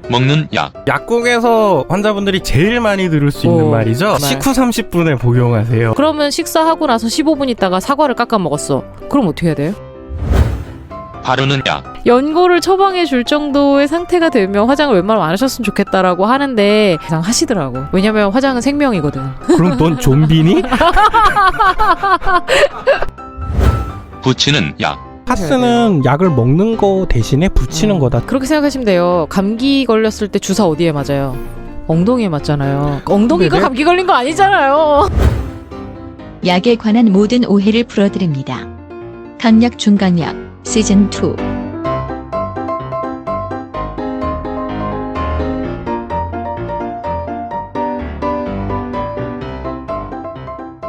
먹는 약. 약국에서 환자분들이 제일 많이 들을 수 있는 말이죠. 식후 30분에 복용하세요. 그러면 식사하고 나서 15분 있다가 사과를 깎아 먹었어. 그럼 어떻게 해야 돼요? 바르는 약. 연고를 처방해 줄 정도의 상태가 되면 화장을 웬만하면 안 하셨으면 좋겠다라고 하는데 그냥 하시더라고. 왜냐면 화장은 생명이거든. 그럼 넌 좀비니? 붙이는 약. 파스는 약을 먹는 거 대신에 붙이는 거다. 그렇게 생각하시면 돼요. 감기 걸렸을 때 주사 어디에 맞아요? 엉덩이에 맞잖아요. 엉덩이가 네네. 감기 걸린 거 아니잖아요. 약에 관한 모든 오해를 풀어드립니다. 강약 중강약 시즌2.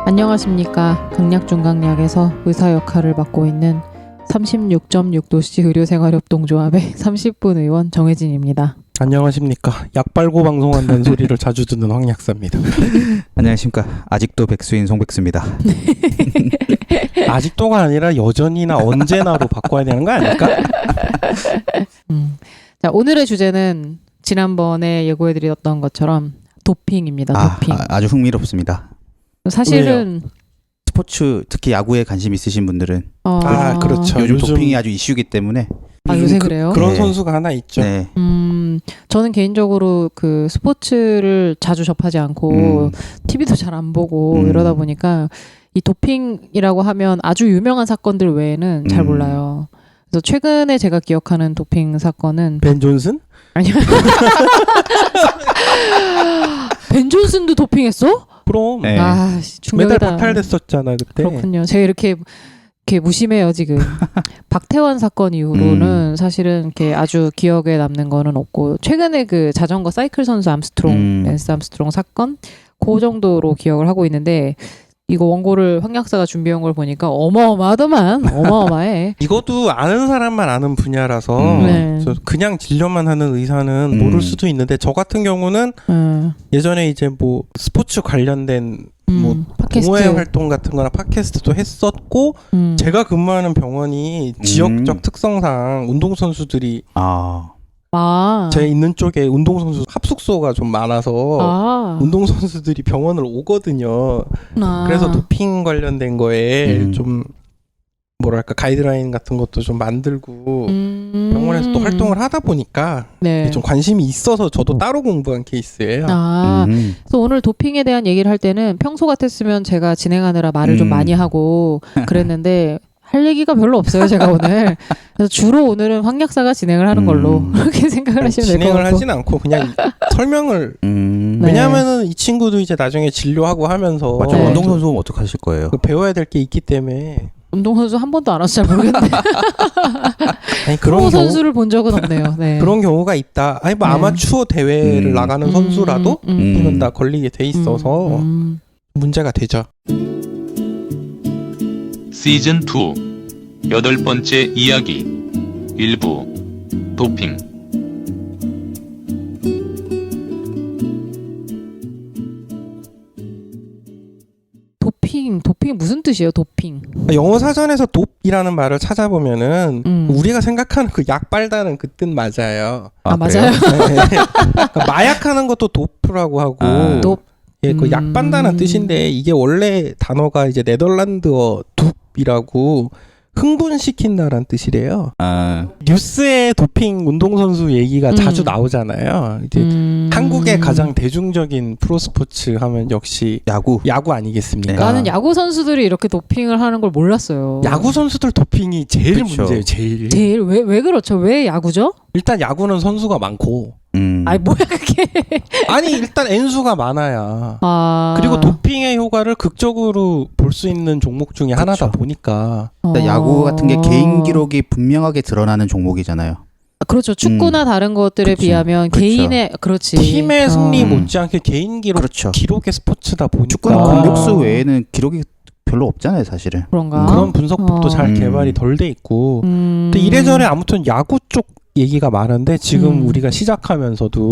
안녕하십니까. 강약중강약에서 의사 역할을 맡고 있는 36.6도씨 의료생활협동조합의 30분 의원 정혜진입니다. 안녕하십니까. 약 빨고 방송한다는 소리를 자주 듣는 황 약사입니다. 안녕하십니까. 아직도 백수인 송백수입니다. 아직도가 아니라 여전히나 언제나로 바꿔야 되는 거 아닐까? 자, 오늘의 주제는 지난번에 예고해드렸던 것처럼 도핑입니다. 도핑. 아주 흥미롭습니다. 사실은 스포츠 특히 야구에 관심 있으신 분들은 그렇죠. 요즘 도핑이 아주 이슈이기 때문에 요새 그래요? 그런 네. 선수가 하나 있죠. 네. 저는 개인적으로 그 스포츠를 자주 접하지 않고 TV도 잘 안 보고 이러다 보니까 이 도핑이라고 하면 아주 유명한 사건들 외에는 잘 몰라요. 그래서 최근에 제가 기억하는 도핑 사건은 벤 존슨? 아니요. 벤 존슨도 도핑했어? 그럼 네. 메달 충격이다. 박탈됐었잖아 그때. 그렇군요. 제가 이렇게 무심해요 지금. 박태환 사건 이후로는 사실은 이렇게 아주 기억에 남는 거는 없고 최근에 그 자전거 사이클 선수 암스트롱, 랜스 암스트롱 사건 그 정도로 기억을 하고 있는데 이거 원고를 황 약사가 준비한 걸 보니까 어마어마하더만. 어마어마해. 이것도 아는 사람만 아는 분야라서 네. 그냥 진료만 하는 의사는 모를 수도 있는데 저 같은 경우는 예전에 이제 뭐 스포츠 관련된 뭐 동호회 활동 같은 거나 팟캐스트도 했었고 제가 근무하는 병원이 지역적 특성상 운동선수들이 제 있는 쪽에 운동선수 합숙소가 좀 많아서 운동선수들이 병원을 오거든요. 그래서 도핑 관련된 거에 좀 뭐랄까 가이드라인 같은 것도 좀 만들고 병원에서 또 활동을 하다 보니까 좀 관심이 있어서 저도 따로 공부한 케이스예요. 그래서 오늘 도핑에 대한 얘기를 할 때는 평소 같았으면 제가 진행하느라 말을 좀 많이 하고 그랬는데 할 얘기가 별로 없어요 제가 오늘. 그래서 주로 오늘은 황 약사가 진행을 하는 걸로 그렇게 생각을 하시면 될 것 같고. 진행을 하진 않고 그냥 설명을 왜냐하면은 이 친구도 이제 나중에 진료하고 하면서 맞죠. 운동선수 어떻게 하실 거예요? 배워야 될 게 있기 때문에 운동선수 한 번도 안 와서 잘 모르겠는데 아니, 프로 선수를 본 적은 없네요. 네. 그런 경우가 있다. 아니 뭐 아마추어 대회를 나가는 선수라도 이건 다 걸리게 돼 있어서 문제가 되죠. 시즌 2 8번째 이야기. 일부 도핑. 도핑이 무슨 뜻이에요? 도핑. 영어 사전에서 돕이라는 말을 찾아보면은 우리가 생각하는 그 약 빨다는 그 뜻 맞아요. 맞아요? 네. 그러니까 마약하는 것도 도프라고 하고 예, 그 약 빤다는 뜻인데 이게 원래 단어가 이제 네덜란드어 둡이라고 흥분시킨다라는 뜻이래요. 뉴스에 도핑 운동선수 얘기가 자주 나오잖아요. 이제 한국의 가장 대중적인 프로스포츠 하면 역시 야구 아니겠습니까? 나는 야구 선수들이 이렇게 도핑을 하는 걸 몰랐어요. 야구 선수들 도핑이 제일 그쵸. 문제예요. 제일 왜 그렇죠? 왜 야구죠? 일단 야구는 선수가 많고 아니 뭐야 그게? 아니 일단 N수가 많아야 그리고 도핑의 효과를 극적으로 볼 수 있는 종목 중에 하나다 보니까 야구 같은 게 개인 기록이 분명하게 드러나는 종목이잖아요. 그렇죠. 축구나 다른 것들에 비하면 개인의 팀의 승리 못지않게 개인 기록의 스포츠다 보니까 축구는 공격수 외에는 기록이 별로 없잖아요, 사실은. 그런가? 그런 분석법도 잘 개발이 덜 돼 있고 근데 이래저래 아무튼 야구 쪽 얘기가 많은데 지금 우리가 시작하면서도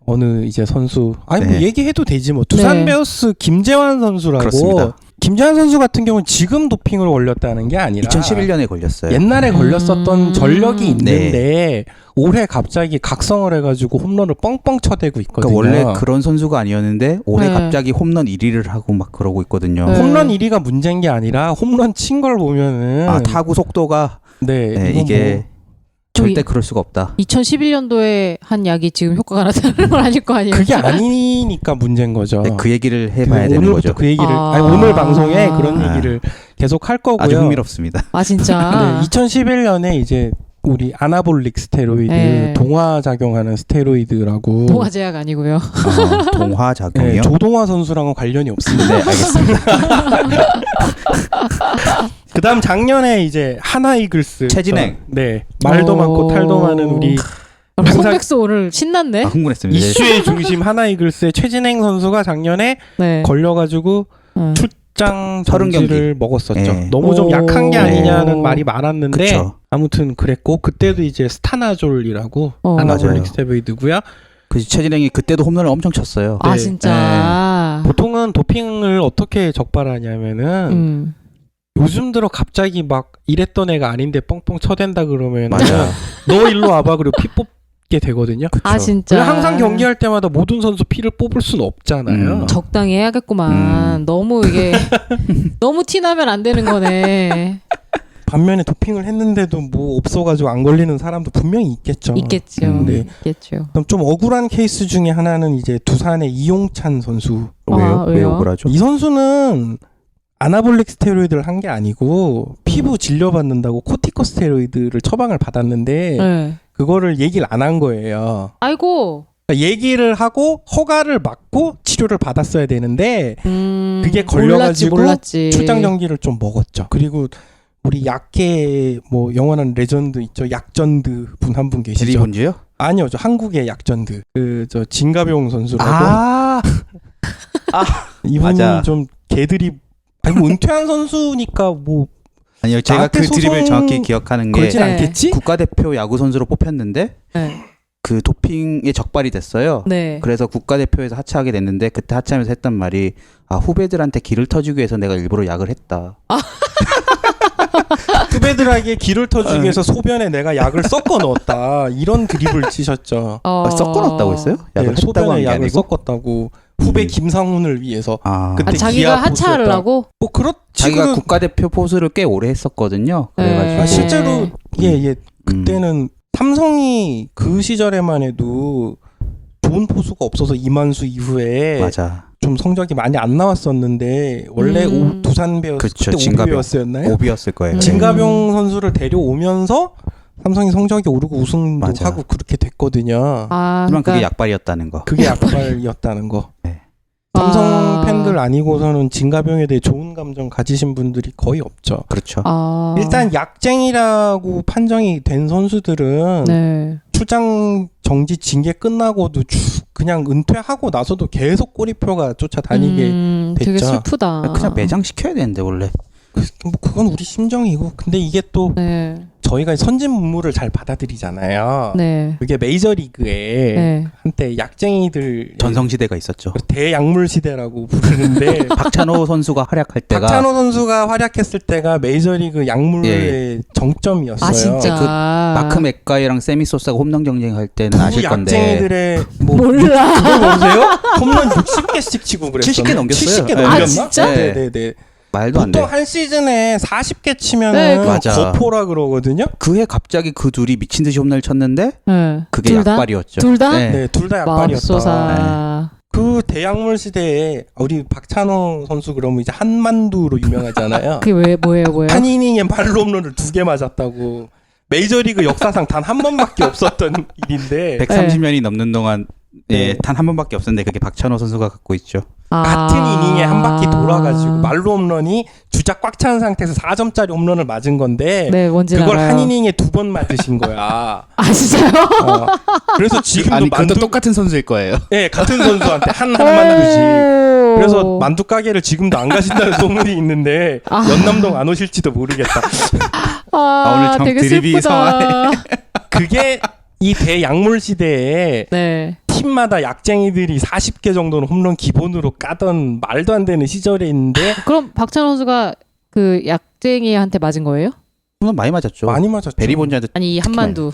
어느 이제 선수 뭐 얘기해도 되지 뭐 두산 베어스 김재환 선수라고 그렇습니다. 김재환 선수 같은 경우는 지금 도핑을 걸렸다는 게 아니라 2011년에 걸렸어요. 옛날에 걸렸었던 전력이 있는데 네. 올해 갑자기 각성을 해가지고 홈런을 뻥뻥 쳐대고 있거든요. 그러니까 원래 그런 선수가 아니었는데 올해 네. 갑자기 홈런 1위를 하고 막 그러고 있거든요. 네. 홈런 1위가 문제인 게 아니라 홈런 친 걸 보면은 아, 타구 속도가 네, 네, 이건 이게 뭐 절대 그럴 수가 없다. 2011년도에 한 약이 지금 효과가 나타나는 건 아닐 거 아니에요? 그게 아니니까 문제인 거죠. 네, 그 얘기를 해봐야 되는 오늘부터 거죠. 그 얘기를 아. 아니, 오늘 방송에 그런 아. 얘기를 계속 할 거고요. 아주 흥미롭습니다. 아 진짜. 네, 2011년에 이제 우리 아나볼릭 스테로이드, 네. 동화 작용하는 스테로이드라고 동화 제약 아니고요. 동화 작용이요? 네, 조동화 선수랑은 관련이 없습니다. 네, 알겠습니다. 그다음 작년에 이제 하나 이글스 최진행. 네 말도 오. 많고 탈도 많은 우리 항상- 송백수 오늘 신났네. 아, 흥분했습니다. 이슈의 중심 하나 이글스의 최진행 선수가 작년에 네. 걸려가지고 출장 30 정지를 먹었었죠. 네. 너무 좀 오. 약한 게 아니냐는 네. 말이 많았는데 그쵸. 아무튼 그랬고 그때도 이제 스타나졸이라고 맞아요. 아나볼릭 스테로이드고요. 그 최진행이 그때도 홈런을 엄청 쳤어요. 아 네. 진짜. 보통은 도핑을 어떻게 적발하냐면은 요즘 들어 갑자기 막 이랬던 애가 아닌데 뻥뻥 쳐댄다 그러면 맞아. 너 일로 와봐 그리고 피 뽑게 되거든요. 아 진짜. 원래 항상 경기할 때마다 모든 선수 피를 뽑을 수는 없잖아요. 적당히 해야겠구만. 너무 이게 너무 티나면 안 되는 거네. 반면에 도핑을 했는데도 뭐 없어가지고 안 걸리는 사람도 분명히 있겠죠. 있겠죠. 네. 있겠죠. 그럼 좀 억울한 케이스 중에 하나는 이제 두산의 이용찬 선수. 아, 왜 왜요? 억울하죠? 이 선수는 아나볼릭 스테로이드를 한 게 아니고 피부 진료받는다고 코티코스테로이드를 처방을 받았는데 네. 그거를 얘기를 안 한 거예요. 아이고. 그러니까 얘기를 하고 허가를 받고 치료를 받았어야 되는데 그게 걸려가지고 몰랐지. 출장 정기를 좀 먹었죠. 그리고 우리 약계 뭐 영원한 레전드 있죠. 약전드 분 한 분 계시죠. 드리본즈요? 아니요, 저 한국의 약전드 그 저 진가병 선수라고 아, 이분이 맞아. 좀 개들이 아니 뭐 은퇴한 선수니까 뭐 아니요. 제가 나한테 그 드립을 소송 정확히 기억하는 게 그러진 네. 않겠지? 국가대표 야구 선수로 뽑혔는데 네. 그 도핑에 적발이 됐어요. 네. 그래서 국가대표에서 하차하게 됐는데 그때 하차하면서 했던 말이 후배들한테 기를 터주기 위해서 내가 일부러 약을 했다. 후배들에게 기를 터주기 위해서 소변에 내가 약을 섞어 넣었다 이런 드립을 치셨죠. 섞어 넣었다고 했어요? 약을 네, 했다고 한 소변에 게 약을 아니고? 섞었다고 후배 김상훈을 위해서 그때 자기가 기아 하차하려고? 뭐 그렇지. 자기가 국가대표 포수를 꽤 오래 했었거든요. 그래가지고 아, 실제로 네. 예 그때는 삼성이 그 시절에만 해도 좋은 포수가 없어서 이만수 이후에 맞아. 좀 성적이 많이 안 나왔었는데 원래 두산 배였 그쵸, 그때 진가병. 오비였었나요? 오비였을 거예요. 네. 진가병 선수를 데려오면서 삼성이 성적이 오르고 우승도 맞아. 하고 그렇게 됐거든요. 하지만 그게 약발이었다는 거. 그게 약발이었다는 거. 네. 삼성 팬들 아니고서는 진가병에 대해 좋은 감정 가지신 분들이 거의 없죠. 그렇죠. 일단 약쟁이라고 판정이 된 선수들은 네. 출장 정지 징계 끝나고도 그냥 은퇴하고 나서도 계속 꼬리표가 쫓아다니게 됐죠. 되게 슬프다. 그냥 매장 시켜야 되는데 원래. 뭐 그건 우리 심정이고 근데 이게 또 네. 저희가 선진 문물을 잘 받아들이잖아요. 네. 그게 메이저리그에 네. 한때 약쟁이들 전성시대가 있었죠. 대약물 시대라고 부르는데 박찬호 선수가 활약할 때가 박찬호 선수가 활약했을 때가 메이저리그 약물의 정점이었어요. 아 진짜. 그 마크 맥가이랑 세미 소사가 홈런 경쟁할 때는 아실 건데 약쟁이들의 뭐 몰라. 그걸 모르세요? 홈런 60개씩 치고 그랬어요. 70개 넘겼어요. 70개 네. 넘겼나? 아, 진짜? 네네네. 말도 안 돼. 보통 한 시즌에 40개 치면은 네, 맞아. 거포라 그러거든요. 그해 갑자기 그 둘이 미친 듯이 홈런을 쳤는데 네. 그게 둘 다? 약발이었죠. 둘 다? 네. 네, 둘 다 약발이었다. 맙소사. 그 대약물 시대에 우리 박찬호 선수 그러면 이제 한만두로 유명하잖아요. 그게 왜 뭐예요? 한 이닝에 발로 홈런을 2개 맞았다고. 메이저리그 역사상 단 한 번밖에 없었던 일인데 130년이 넘는 동안 네. 단 한 번밖에 없었는데 그게 박찬호 선수가 갖고 있죠. 같은 이닝에 한 바퀴 돌아가지고 말로 홈런이 주자 꽉 찬 상태에서 4점짜리 홈런을 맞은 건데 네, 뭔지 그걸 알아요. 한 이닝에 2번 맞으신 거야. 아 진짜요? 그래서 지금도 아니 만두 그것도 똑같은 선수일 거예요. 네, 같은 선수한테 한 만두씩. 그래서 만두 가게를 지금도 안 가신다는 소문이 있는데 연남동 안 오실지도 모르겠다. 오늘 참 되게 드립이 슬프다. 그게 이 대약물 시대에 네. 팀마다 약쟁이들이 40개 정도는 홈런 기본으로 까던 말도 안 되는 시절에 있는데 그럼 박찬호 선수가 그 약쟁이한테 맞은 거예요? 홈런 많이 맞았죠. 많이 맞았죠. 베리 본즈한테 아니 이 한만두.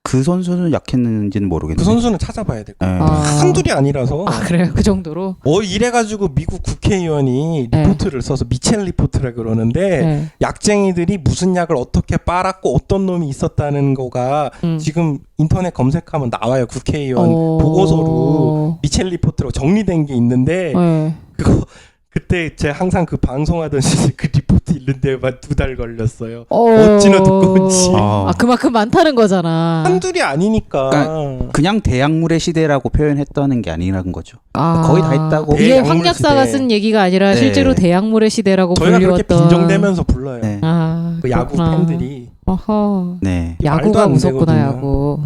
그 선수는 약했는지는 모르겠는데. 그 선수는 찾아봐야 될 거예요. 네. 한둘이 아니라서. 아 그래요? 그 정도로? 이래가지고 미국 국회의원이 네. 리포트를 써서 미첼 리포트라 그러는데 네. 약쟁이들이 무슨 약을 어떻게 빨았고 어떤 놈이 있었다는 거가 지금 인터넷 검색하면 나와요. 국회의원 보고서로 미첼 리포트로 정리된 게 있는데 네. 그거 그때 제가 항상 그 방송하던 시절 그 리포트 읽는데만 2달 걸렸어요. 어찌나 두꺼운지. 아 그만큼 많다는 거잖아. 한둘이 아니니까. 그러니까 그냥 대약물의 시대라고 표현했다는 게 아니라는 거죠. 아, 거의 다 했다고. 이게 대약물 황 약사가 시대. 쓴 얘기가 아니라 네. 실제로 대약물의 시대라고 저희가 불리웠던. 그렇게 빈정대면서 불러요. 네. 아, 그 야구 그렇구나. 팬들이. 어허. 네. 말도 야구가 안 무섭구나 되거든요. 야구.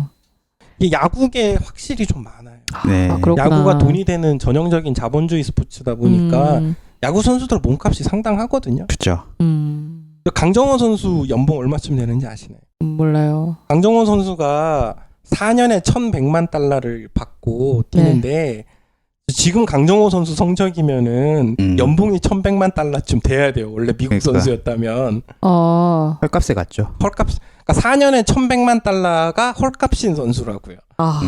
이 야구계 확실히 좀 많아요. 네. 아, 그렇구나. 야구가 돈이 되는 전형적인 자본주의 스포츠다 보니까 야구 선수들 몸값이 상당하거든요. 그렇죠. 강정호 선수 연봉 얼마쯤 되는지 아시나요? 몰라요. 강정호 선수가 4년에 1,100만 달러를 받고 뛰는데 지금 강정호 선수 성적이면은 연봉이 1,100만 달러쯤 돼야 돼요. 원래 미국 그러니까. 선수였다면. 헐값에 갔죠. 헐값. 그러니까 4년에 1,100만 달러가 헐값인 선수라고요. 아,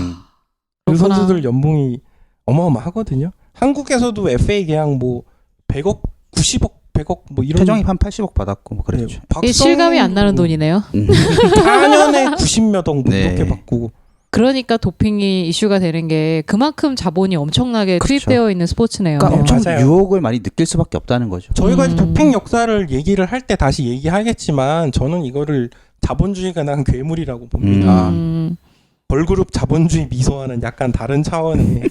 그 그렇구나. 선수들 연봉이 어마어마하거든요. 한국에서도 FA 계약 뭐 100억, 90억, 100억 뭐 이런 최정이 한 80억 받았고 뭐 그랬죠. 이게 실감이 안 나는 돈이네요. 4년에 90몇 억 뭐 네. 이렇게 받고. 그러니까 도핑이 이슈가 되는 게 그만큼 자본이 엄청나게 그렇죠. 투입되어 있는 스포츠네요. 그러니까 엄청 맞아요. 유혹을 많이 느낄 수밖에 없다는 거죠. 저희가 이제 도핑 역사를 얘기를 할 때 다시 얘기하겠지만 저는 이거를 자본주의가 난 괴물이라고 봅니다. 걸그룹 자본주의 미소와는 약간 다른 차원의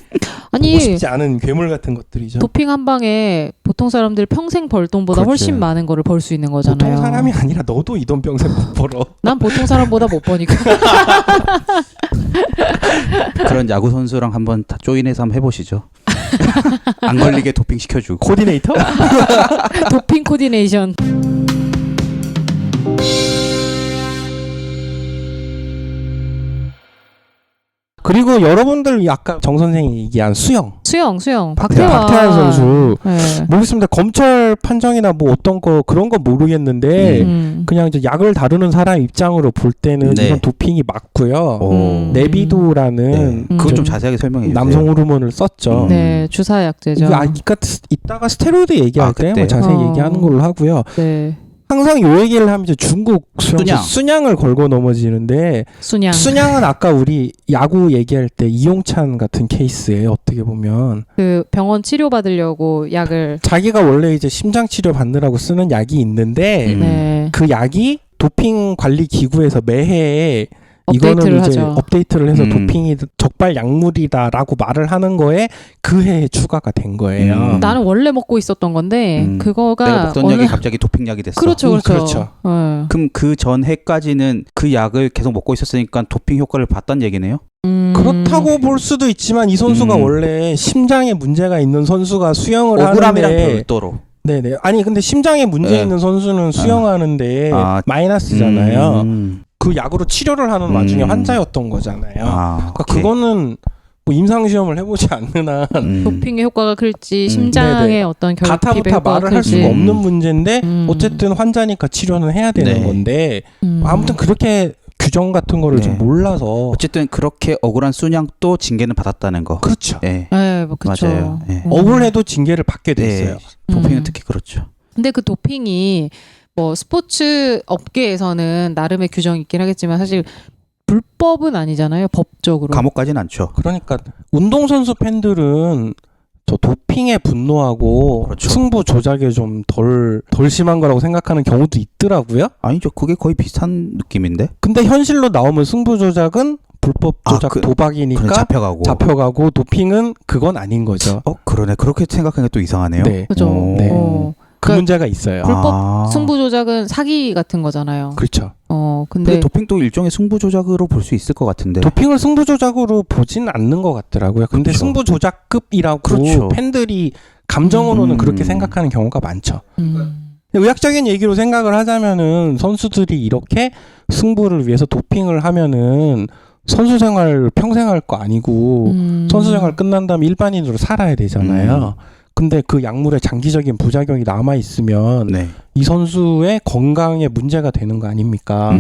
아니 보고 싶지 않은 괴물 같은 것들이죠. 도핑 한 방에 보통 사람들 평생 벌 돈보다 그렇죠. 훨씬 많은 거를 벌 수 있는 거잖아요. 보통 사람이 아니라 너도 이 돈 평생 못 벌어. 난 보통 사람보다 못 버니까. 그런 야구 선수랑 한번 다 조인해서 한번 해보시죠. 안 걸리게 도핑 시켜주고. 코디네이터? 도핑 코디네이션. 그리고 여러분들 아까 정 선생이 얘기한 수영. 수영. 박태환 선수. 네. 모르겠습니다. 검찰 판정이나 뭐 어떤 거 그런 건 모르겠는데 그냥 이제 약을 다루는 사람 입장으로 볼 때는 네. 이건 도핑이 맞고요. 음. 네비도라는 그거 좀 자세하게 설명해 주세요. 남성 호르몬을 썼죠. 네, 주사 약제죠. 이거 이따가 스테로이드 얘기할 때 그때? 뭐 자세히 얘기하는 걸로 하고요. 네. 항상 요 얘기를 하면 이제 중국 순양을 걸고 넘어지는데 순양은 아까 우리 야구 얘기할 때 이용찬 같은 케이스예요. 어떻게 보면 그 병원 치료 받으려고 약을 자기가 원래 이제 심장 치료 받느라고 쓰는 약이 있는데 네. 그 약이 도핑 관리 기구에서 매해 이거는 이제 하죠. 업데이트를 해서 도핑이 적발 약물이다라고 말을 하는 거에 그 해에 추가가 된 거예요. 나는 원래 먹고 있었던 건데 그거가 내가 먹던 약이 갑자기 도핑약이 됐어. 그렇죠. 그렇죠. 네. 그럼 그 전 해까지는 그 약을 계속 먹고 있었으니까 도핑 효과를 봤다는 얘기네요. 그렇다고 볼 수도 있지만 이 선수가 원래 심장에 문제가 있는 선수가 수영을 억울함이랑 하는데 별도로. 네네. 아니 근데 심장에 문제 있는 선수는 수영하는데 마이너스잖아요. 그 약으로 치료를 하는 와중에 환자였던 거잖아요. 그러니까 그거는 뭐 임상시험을 해보지 않는 한 도핑의 효과가 클지 심장의 어떤 결핍의 가타부타 효과가 말을 할 클지. 수가 없는 문제인데 어쨌든 환자니까 치료는 해야 되는 건데 아무튼 그렇게 규정 같은 거를 좀 몰라서 어쨌든 그렇게 억울한 순양도 징계는 받았다는 거. 그렇죠. 네, 뭐 그렇죠. 맞아요. 네. 억울해도 징계를 받게 됐어요. 도핑은 특히 그렇죠. 근데 그 도핑이 뭐 스포츠 업계에서는 나름의 규정이 있긴 하겠지만 사실 불법은 아니잖아요. 법적으로. 감옥 가진 않죠. 그러니까 운동선수 팬들은 저 도핑에 분노하고 그렇죠. 승부 조작에 좀 덜 심한 거라고 생각하는 경우도 있더라고요. 아니죠. 그게 거의 비슷한 느낌인데. 근데 현실로 나오면 승부 조작은 불법 조작 도박이니까 잡혀가고 도핑은 그건 아닌 거죠. 그러네. 그렇게 생각하니까 또 이상하네요. 네. 그죠. 네. 그 문제가 있어요. 불법 승부 조작은 사기 같은 거잖아요. 그렇죠. 근데 도핑도 일종의 승부 조작으로 볼 수 있을 것 같은데. 도핑을 승부 조작으로 보진 않는 것 같더라고요. 근데 그렇죠. 승부 조작급이라고 팬들이 감정으로는 그렇게 생각하는 경우가 많죠. 의학적인 얘기로 생각을 하자면은 선수들이 이렇게 승부를 위해서 도핑을 하면은 선수 생활 평생 할 거 아니고 선수 생활 끝난 다음에 일반인으로 살아야 되잖아요. 근데 그 약물의 장기적인 부작용이 남아 있으면 네. 이 선수의 건강에 문제가 되는 거 아닙니까?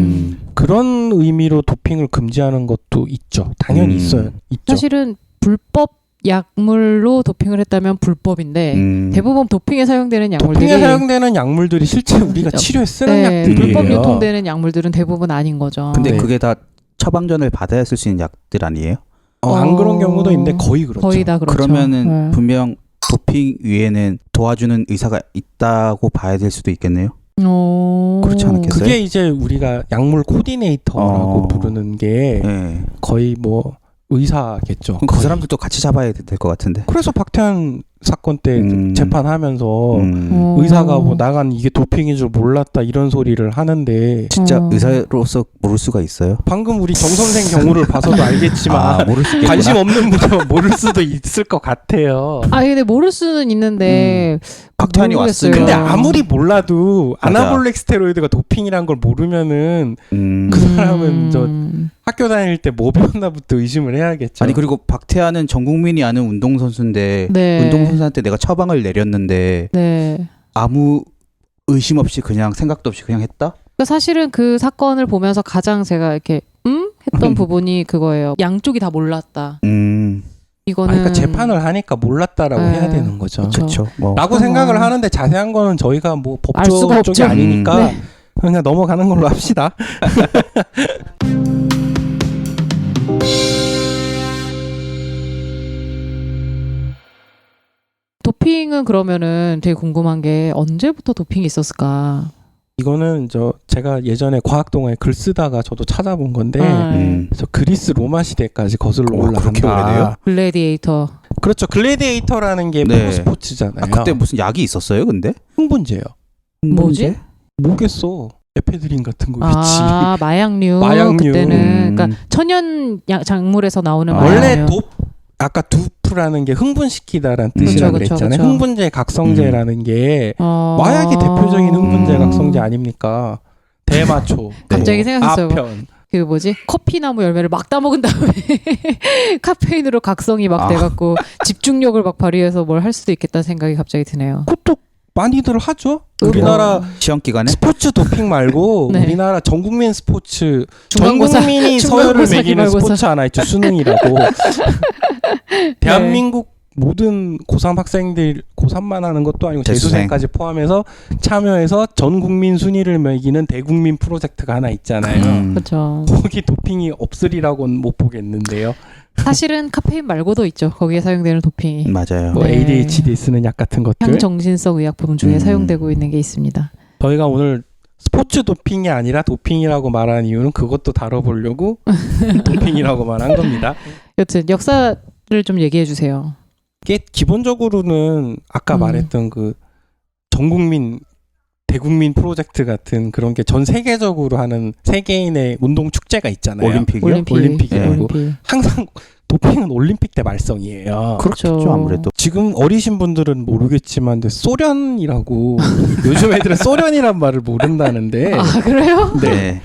그런 의미로 도핑을 금지하는 것도 있죠. 당연히 있어요. 있죠. 사실은 불법 약물로 도핑을 했다면 불법인데 대부분 도핑에 사용되는 약물들이 도핑에 사용되는 약물들이 실제 우리가 치료에 쓰는 네, 약들이에요. 불법 유통되는 약물들은 대부분 아닌 거죠. 근데 네. 그게 다 처방전을 받아야 쓸 수 있는 약들 아니에요? 안 그런 경우도 있는데 거의 그렇죠. 거의 다 그렇죠. 그러면은 네. 분명 도핑 위에는 도와주는 의사가 있다고 봐야 될 수도 있겠네요. 그렇지 않겠어요? 그게 이제 우리가 약물 코디네이터라고 부르는 게 네. 거의 뭐 의사겠죠. 그럼 그 사람들도 같이 잡아야 될 것 같은데. 그래서 박태환 사건 때 재판하면서 어. 의사가 뭐 나간 이게 도핑인 줄 몰랐다 이런 소리를 하는데 진짜 의사로서 모를 수가 있어요? 방금 우리 정 선생 경우를 봐서도 알겠지만 모를 수 있겠구나. 관심 없는 분은 모를 수도 있을 것 같아요. 근데 모를 수는 있는데 박태환이 모르겠어요. 왔으면 근데 아무리 몰라도 맞아. 아나볼릭 스테로이드가 도핑이란 걸 모르면은 그 사람은 저 학교 다닐 때 뭐 배웠나부터 의심을 해야겠죠. 아니 그리고 박태환은 전 국민이 아는 운동선수인데 네. 운동선수한테 내가 처방을 내렸는데 네. 아무 의심 없이 그냥 생각도 없이 그냥 했다? 그러니까 사실은 그 사건을 보면서 가장 제가 이렇게 했던 부분이 그거예요. 양쪽이 다 몰랐다. 이거는 그러니까 재판을 하니까 몰랐다라고 네. 해야 되는 거죠. 그렇죠. 뭐 라고 생각을 하는데 자세한 거는 저희가 뭐 알 수가 법조 쪽이 없죠. 아니니까 네. 그냥 넘어가는 걸로 합시다. 도핑은 그러면은 되게 궁금한 게 언제부터 도핑이 있었을까? 이거는 제가 예전에 과학동화에 글 쓰다가 저도 찾아본 건데 음. 저 그리스 로마 시대까지 거슬러 그렇게 올라간다. 오래돼요? 글래디에이터. 그렇죠. 글래디에이터라는 게 네. 프로 스포츠잖아요. 그때 무슨 약이 있었어요, 근데? 흥분제요. 뭐지? 뭐겠어. 에페드린 같은 거 있지. 마약류. 마약류. 그때는 그러니까 천연 작물에서 나오는 원래 마약류. 아까 두프라는 게 흥분시키다라는 뜻이라고 그쵸, 그랬잖아요. 그쵸. 흥분제, 각성제라는 게 마약이 대표적인 흥분제, 각성제 아닙니까? 대마초. 갑자기 생각했어요. 아편. 그 뭐지? 커피나무 열매를 막 따먹은 다음에 카페인으로 각성이 막 돼갖고 집중력을 막 발휘해서 뭘 할 수도 있겠다는 생각이 갑자기 드네요. 그것도 많이들 하죠. 우리나라 시험 기간에? 스포츠 도핑 말고 네. 우리나라 전 국민 스포츠 중간고사, 전 국민이 서열을 중간고사, 매기는 기말고사. 스포츠 하나 있죠. 수능이라고. 대한민국 모든 고3 학생들 고3만 하는 것도 아니고 재수생. 재수생까지 포함해서 참여해서 전 국민 순위를 매기는 대국민 프로젝트가 하나 있잖아요. 그렇죠. 거기 도핑이 없으리라고는 못 보겠는데요. 사실은 카페인 말고도 있죠. 거기에 사용되는 도핑이. 맞아요. 뭐 네. ADHD 쓰는 약 같은 것들. 향정신성 의약품 중에 사용되고 있는 게 있습니다. 저희가 오늘 스포츠 도핑이 아니라 도핑이라고 말한 이유는 그것도 다뤄보려고 도핑이라고 말한 겁니다. 여튼 역사를 좀 얘기해 주세요. 이게 기본적으로는 아까 말했던 그 전국민 대국민 프로젝트 같은 그런 게 전 세계적으로 하는 세계인의 운동 축제가 있잖아요. 올림픽이요? 올림픽이라고. 올림픽. 항상 도핑은 올림픽 때 말썽이에요. 그렇죠, 아무래도. 지금 어리신 분들은 모르겠지만 근데 소련이라고 요즘 애들은 소련이란 말을 모른다는데 아 그래요? 네.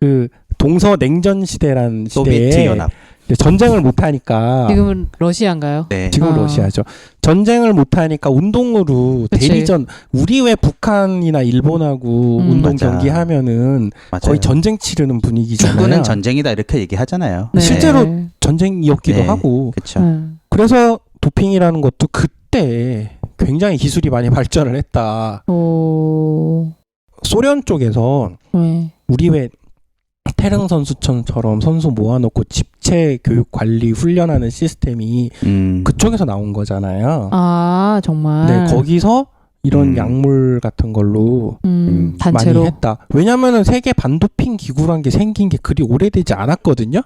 그 동서 냉전 시대란 소비에트 시대에 연합. 전쟁을 못 하니까 지금은 러시아인가요? 네. 지금 러시아죠. 전쟁을 못 하니까 운동으로 그치. 대리전 우리 왜 북한이나 일본하고 운동 맞아. 경기 하면은 맞아요. 거의 전쟁 치르는 분위기잖아요. 축구는 전쟁이다 이렇게 얘기하잖아요. 네. 실제로 전쟁이었기도 네. 하고 그렇죠. 그래서 도핑이라는 것도 그때 굉장히 기술이 많이 발전을 했다. 오. 소련 쪽에서 네. 우리 왜 태릉 선수촌처럼 선수 모아놓고 집체 교육 관리 훈련하는 시스템이 그쪽에서 나온 거잖아요. 아 정말. 네, 거기서 이런 약물 같은 걸로 단체로. 많이 했다. 왜냐면은 세계 반도핑 기구란 게 생긴 게 그리 오래되지 않았거든요.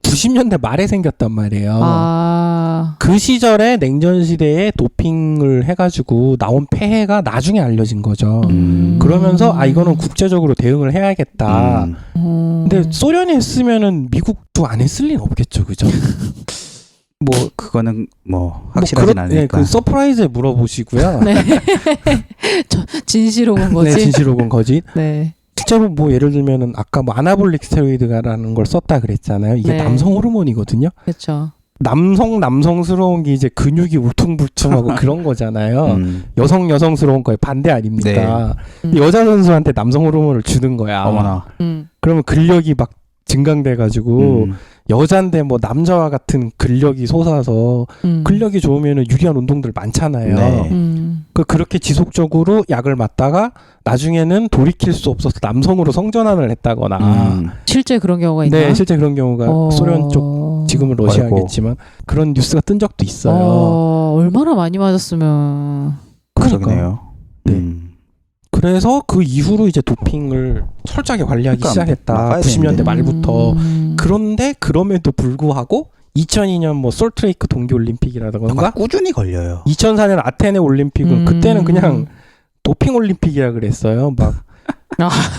90년대 말에 생겼단 말이에요. 아. 그 시절에 냉전 시대에 도핑을 해가지고 나온 폐해가 나중에 알려진 거죠. 그러면서 이거는 국제적으로 대응을 해야겠다. 근데 소련이 했으면은 미국도 안 했을 리는 없겠죠, 그죠? 뭐 그거는 뭐 확실하진 않으니까. 네, 그 서프라이즈에 물어보시고요. 네. 진실 혹은 거짓. 네, 진실 혹은 거짓. 네. 실제로 뭐 예를 들면은 아까 뭐 아나볼릭 스테로이드라는 걸 썼다 그랬잖아요. 이게 네. 남성 호르몬이거든요. 그렇죠. 남성스러운 게 이제 근육이 울퉁불퉁하고 그런 거잖아요. 여성스러운 거에 반대 아닙니까? 여자 선수한테 남성 호르몬을 주는 거야. 어머나. 그러면 근력이 막 증강돼가지고 여잔데 뭐 남자와 같은 근력이 솟아서 근력이 좋으면 유리한 운동들 많잖아요. 네. 그렇게 지속적으로 약을 맞다가 나중에는 돌이킬 수 없어서 남성으로 성전환을 했다거나 실제 그런 경우가 있나요? 네, 실제 그런 경우가 소련 쪽 지금은 러시아겠지만 그런 뉴스가 뜬 적도 있어요. 얼마나 많이 맞았으면. 그러네요. 네. 그래서 그 이후로 이제 도핑을 철저하게 관리하기 그러니까 시작했다. 막아야 90년대 되는데. 말부터. 그런데 그럼에도 불구하고 2002년 뭐 솔트레이크 동계올림픽이라던가 꾸준히 걸려요. 2004년 아테네 올림픽은 그때는 그냥 도핑 올림픽이라 그랬어요. 막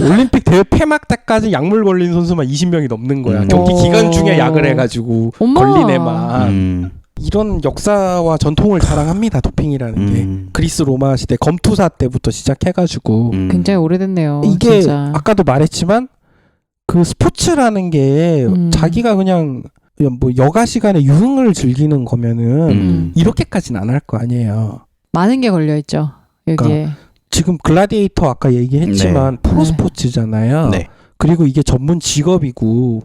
올림픽 대회 폐막 때까지 약물 걸린 선수만 20명이 넘는 거야. 경기 기간 중에 약을 해가지고 걸린 애만. 이런 역사와 전통을 자랑합니다. 도핑이라는 게 그리스 로마 시대 검투사 때부터 시작해가지고 굉장히 오래됐네요. 이게 진짜. 아까도 말했지만 그 스포츠라는 게 자기가 그냥 뭐 여가 시간에 유흥을 즐기는 거면은 이렇게까지는 안 할 거 아니에요. 많은 게 걸려 있죠. 여기에. 지금 글라디에이터 아까 얘기했지만 프로 네. 스포츠잖아요. 네. 그리고 이게 전문 직업이고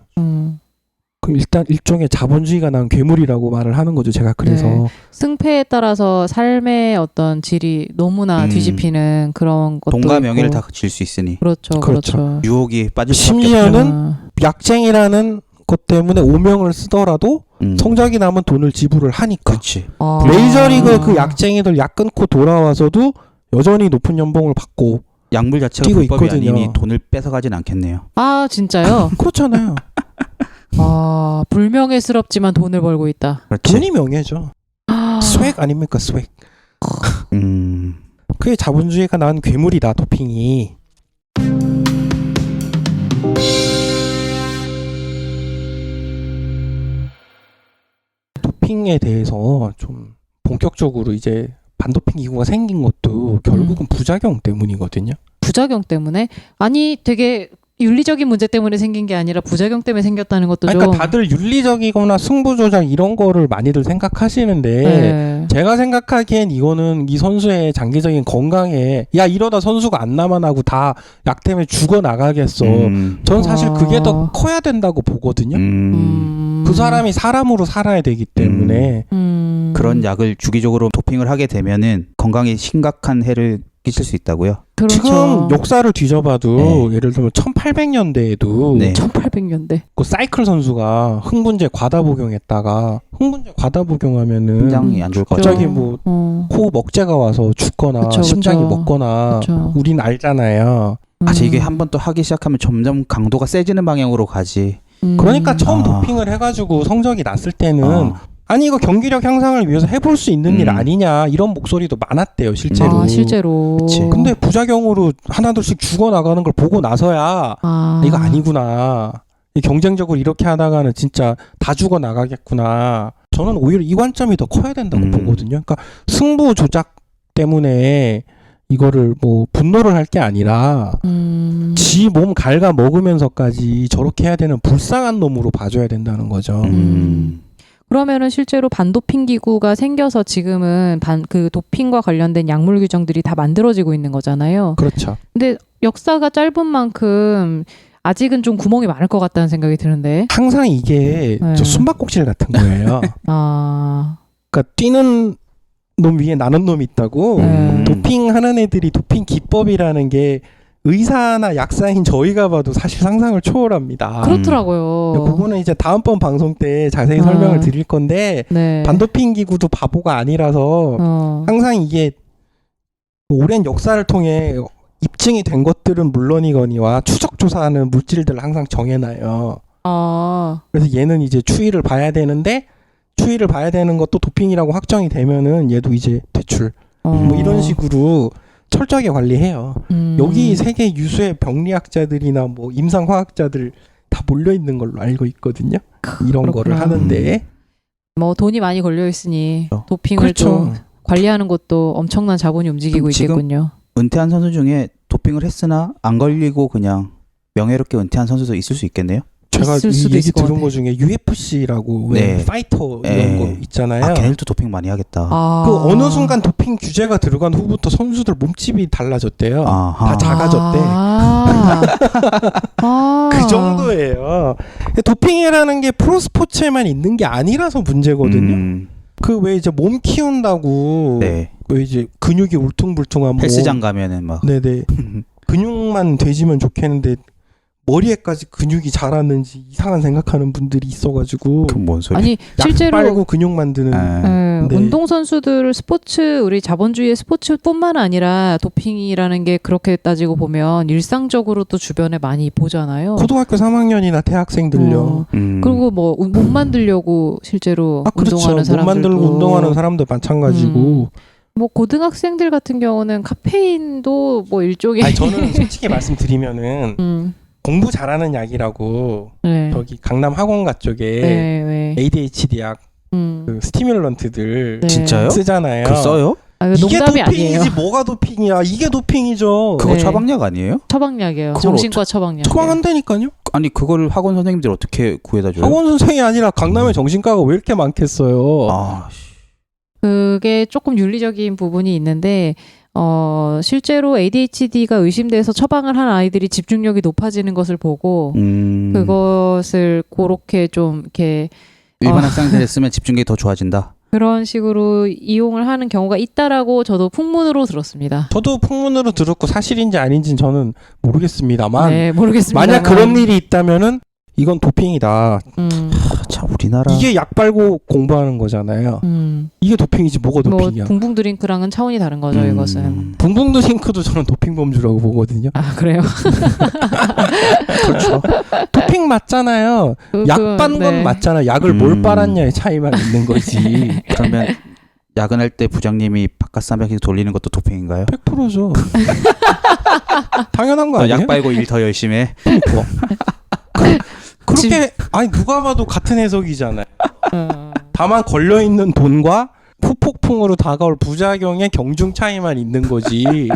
그럼 일단 일종의 자본주의가 난 괴물이라고 말을 하는 거죠. 제가 그래서 네. 승패에 따라서 삶의 어떤 질이 너무나 뒤집히는 그런 것도 돈과 명예를 있고. 다 질 수 있으니 그렇죠. 유혹이 빠질 수밖에 심지어는 약쟁이라는 것 때문에 오명을 쓰더라도 성적이 나면 돈을 지불을 하니까. 그렇지. 메이저리그 그 약쟁이들 약 끊고 돌아와서도 여전히 높은 연봉을 받고 약물 자체가 뛰고 불법이 있거든요. 아니니 돈을 뺏어가진 않겠네요. 아 진짜요? 그렇잖아요. 불명예스럽지만 돈을 벌고 있다. 그렇지. 돈이 명예죠. 스웩 아닙니까 스웩. 그게 자본주의가 난 괴물이다 도핑이. 도핑에 대해서 좀 본격적으로 이제 반도핑 기구가 생긴 것도 결국은 부작용 때문이거든요. 부작용 때문에? 아니 되게 윤리적인 문제 때문에 생긴 게 아니라 부작용 때문에 생겼다는 것도 좀. 그러니까 다들 윤리적이거나 승부 조작 이런 거를 많이들 생각하시는데 네. 제가 생각하기엔 이거는 이 선수의 장기적인 건강에 야 이러다 선수가 안 남아나고 다 약 때문에 죽어 나가겠어. 전 사실 그게 더 커야 된다고 보거든요. 그 사람이 사람으로 살아야 되기 때문에 그런 약을 주기적으로 도핑을 하게 되면은 건강에 심각한 해를 끼칠 수 있다고요? 그렇죠. 지금 역사를 뒤져봐도 예를 들면 1800년대에도 1800년대 그 사이클 선수가 흥분제 과다 복용했다가 흥분제 과다 복용하면은 심장이 안 좋을 것 갑자기 같아요. 뭐 호흡 억제가 와서 죽거나 그쵸, 심장이 그쵸. 먹거나 그쵸. 우린 알잖아요. 이게 한 번 또 하기 시작하면 점점 강도가 세지는 방향으로 가지. 그러니까 처음 도핑을 해가지고 성적이 났을 때는 아니 이거 경기력 향상을 위해서 해볼 수 있는 일 아니냐 이런 목소리도 많았대요 실제로. 실제로. 그치. 근데 부작용으로 하나둘씩 죽어나가는 걸 보고 나서야 이거 아니구나. 경쟁적으로 이렇게 하다가는 진짜 다 죽어나가겠구나. 저는 오히려 이 관점이 더 커야 된다고 보거든요. 그러니까 승부 조작 때문에 이거를 뭐 분노를 할 게 아니라 지 몸 갉아 먹으면서까지 저렇게 해야 되는 불쌍한 놈으로 봐줘야 된다는 거죠. 그러면은 실제로 반도핑 기구가 생겨서 지금은 그 도핑과 관련된 약물 규정들이 다 만들어지고 있는 거잖아요. 그렇죠. 근데 역사가 짧은 만큼 아직은 좀 구멍이 많을 것 같다는 생각이 드는데. 항상 이게 저 숨바꼭질 같은 거예요. 그러니까 뛰는 놈 위에 나는 놈이 있다고. 도핑하는 애들이 도핑 기법이라는 게 의사나 약사인 저희가 봐도 사실 상상을 초월합니다. 그렇더라고요. 그거는 이제 다음번 방송 때 자세히 설명을 드릴 건데 반도핑 기구도 바보가 아니라서 항상 이게 오랜 역사를 통해 입증이 된 것들은 물론이거니와 추적 조사하는 물질들을 항상 정해놔요. 그래서 얘는 이제 추이를 봐야 되는데 추이를 봐야 되는 것도 도핑이라고 확정이 되면은 얘도 이제 퇴출. 뭐 이런 식으로 철저하게 관리해요. 여기 세계 유수의 병리학자들이나 뭐 임상화학자들 다 몰려 있는 걸로 알고 있거든요. 이런 그렇구나. 거를 하는데 뭐 돈이 많이 걸려 있으니 도핑을 그렇죠. 또 관리하는 것도 엄청난 자본이 움직이고 지금 있겠군요. 은퇴한 선수 중에 도핑을 했으나 안 걸리고 그냥 명예롭게 은퇴한 선수도 있을 수 있겠네요. 제가 있을 이 수도 얘기 있을 것 들은 같아. 거 중에 UFC라고 네. 파이터 네. 이런 거 있잖아요. 아, 걔네들도 도핑 많이 하겠다. 그 어느 순간 도핑 규제가 들어간 후부터 선수들 몸집이 달라졌대요. 아하. 다 작아졌대. 그 정도예요. 도핑이라는 게 프로 스포츠에만 있는 게 아니라서 문제거든요. 그 왜 이제 몸 키운다고 네. 왜 이제 근육이 울퉁불퉁한 몸. 헬스장 가면은 막 네네. 근육만 되지면 좋겠는데 머리에까지 근육이 자랐는지 이상한 생각하는 분들이 있어가지고 그 뭔 소리? 아니 약 실제로 빨고 근육 만드는 네. 운동선수들 스포츠 우리 자본주의의 스포츠뿐만 아니라 도핑이라는 게 그렇게 따지고 보면 일상적으로 또 주변에 많이 보잖아요. 고등학교 3학년이나 대학생들요. 그리고 뭐 못 만들려고 실제로 그렇죠. 운동하는 못 사람들도 만들고 운동하는 사람들 마찬가지고. 뭐 고등학생들 같은 경우는 카페인도 뭐 일종의 아니 저는 솔직히 말씀드리면은 공부 잘하는 약이라고 네. 저기 강남 학원가 쪽에 네. ADHD 약 그 스티뮬런트들 네. 진짜요? 쓰잖아요. 그 써요? 아, 이게 농담이 도핑이지 아니에요. 뭐가 도핑이야? 이게 도핑이죠. 그거 네. 처방약 아니에요? 처방약이에요. 그걸 정신과 처방약. 처방한다니까요. 아니 그걸 학원 선생님들 어떻게 구해다 줘요? 학원 선생이 아니라 강남에 정신과가 왜 이렇게 많겠어요? 아, 그게 조금 윤리적인 부분이 있는데 실제로 ADHD가 의심돼서 처방을 한 아이들이 집중력이 높아지는 것을 보고 그것을 그렇게 좀 이렇게 일반 학생들이 쓰면 집중력이 더 좋아진다. 그런 식으로 이용을 하는 경우가 있다라고 저도 풍문으로 들었습니다. 저도 풍문으로 들었고 사실인지 아닌지는 저는 모르겠습니다만 네, 모르겠습니다. 만약 그런 일이 있다면은 이건 도핑이다. 참 우리나라 이게 약 빨고 공부하는 거잖아요. 이게 도핑이지 뭐가 뭐 도핑이야. 붕붕 드링크랑은 차원이 다른 거죠, 이것은. 붕붕 드링크도 저는 도핑 범주라고 보거든요. 아, 그래요? 그렇죠. 도핑 맞잖아요. 약 빤 건 네. 맞잖아요. 약을 뭘 빨았냐의 차이만 있는 거지. 그러면 야근할 때 부장님이 바깥 300씩 돌리는 것도 도핑인가요? 100%죠. 당연한 거 아니에요? 약 빨고 일 더 열심히 해. 그렇게 아니 누가 봐도 같은 해석이잖아요. 어. 다만 걸려 있는 돈과 후폭풍으로 다가올 부작용의 경중 차이만 있는 거지.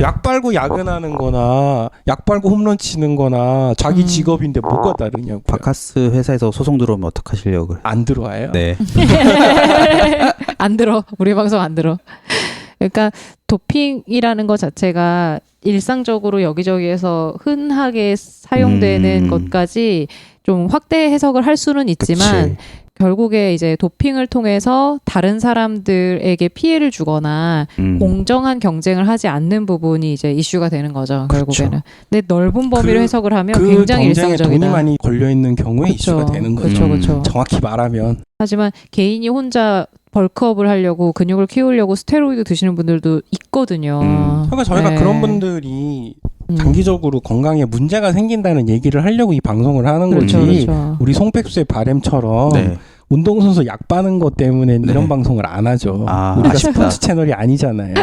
약 빨고 야근하는 거나 약 빨고 홈런 치는 거나 자기 직업인데 뭐가 다르냐고요. 바카스 회사에서 소송 들어오면 어떡하시려고 그래? 안 들어와요? 네. 안 들어. 우리 방송 안 들어. 그러니까 도핑이라는 것 자체가 일상적으로 여기저기에서 흔하게 사용되는 것까지 좀 확대 해석을 할 수는 있지만 그치. 결국에 이제 도핑을 통해서 다른 사람들에게 피해를 주거나 공정한 경쟁을 하지 않는 부분이 이제 이슈가 되는 거죠. 결국에는. 근데 넓은 범위로 해석을 하면 그 굉장히 경쟁에 일상적이다. 돈이 많이 걸려 있는 경우에 그쵸. 이슈가 되는 거죠. 그렇죠, 그렇죠. 정확히 말하면 하지만 개인이 혼자 벌크업을 하려고 근육을 키우려고 스테로이드 드시는 분들도 있거든요. 그러니까 저희가 네. 그런 분들이 장기적으로 건강에 문제가 생긴다는 얘기를 하려고 이 방송을 하는 그렇죠, 거지. 그렇죠. 우리 송백수의 바램처럼 네. 운동선수 약 빠는 것 때문에 네. 이런 방송을 안 하죠. 아, 우리가 아쉽다. 스포츠 채널이 아니잖아요.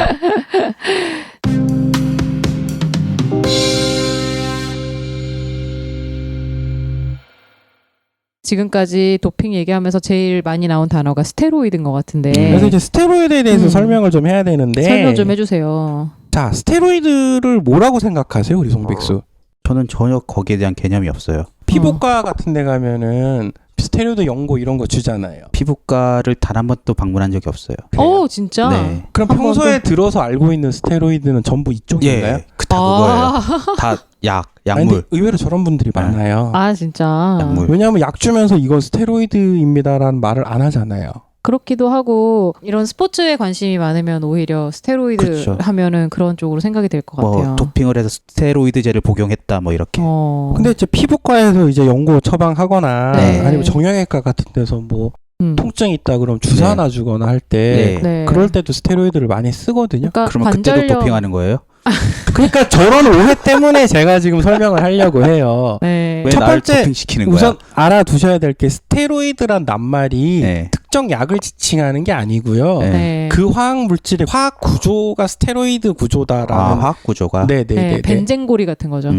지금까지 도핑 얘기하면서 제일 많이 나온 단어가 스테로이드인 것 같은데 그래서 이제 스테로이드에 대해서 설명을 좀 해야 되는데 설명 좀 해주세요. 자, 스테로이드를 뭐라고 생각하세요, 우리 송백수? 저는 전혀 거기에 대한 개념이 없어요. 피부과 같은 데 가면은 스테로이드 연고 이런 거 주잖아요. 피부과를 단 한 번도 방문한 적이 없어요. 오 진짜? 네. 그럼 한 평소에 들어서 알고 있는 스테로이드는 전부 이쪽인가요? 예, 다 그거예요. 다 약, 아니, 약물. 근데 의외로 저런 분들이 네. 많아요. 아 진짜. 약물. 왜냐하면 약 주면서 이건 스테로이드입니다라는 말을 안 하잖아요. 그렇기도 하고 이런 스포츠에 관심이 많으면 오히려 스테로이드 그쵸. 하면은 그런 쪽으로 생각이 될 것 같아요. 뭐 도핑을 해서 스테로이드제를 복용했다 뭐 이렇게. 근데 이제 피부과에서 이제 연고 처방하거나 네. 아니면 정형외과 같은 데서 뭐 통증 있다 그럼 주사 네. 하나 주거나 할 때 네. 그럴 때도 스테로이드를 많이 쓰거든요. 그러니까 그러면 그때도 도핑하는 거예요? 그러니까 저런 오해 때문에 제가 지금 설명을 하려고 해요. 네. 왜 첫 나를 번째, 도핑시키는 거야? 우선 알아두셔야 될 게 스테로이드란 낱말이 네. 특정 약을 지칭하는 게 아니고요. 네. 네. 그 화학 물질의 화학 구조가 스테로이드 구조다라는. 아, 화학 구조가. 네네네. 네, 벤젠고리 같은 거죠.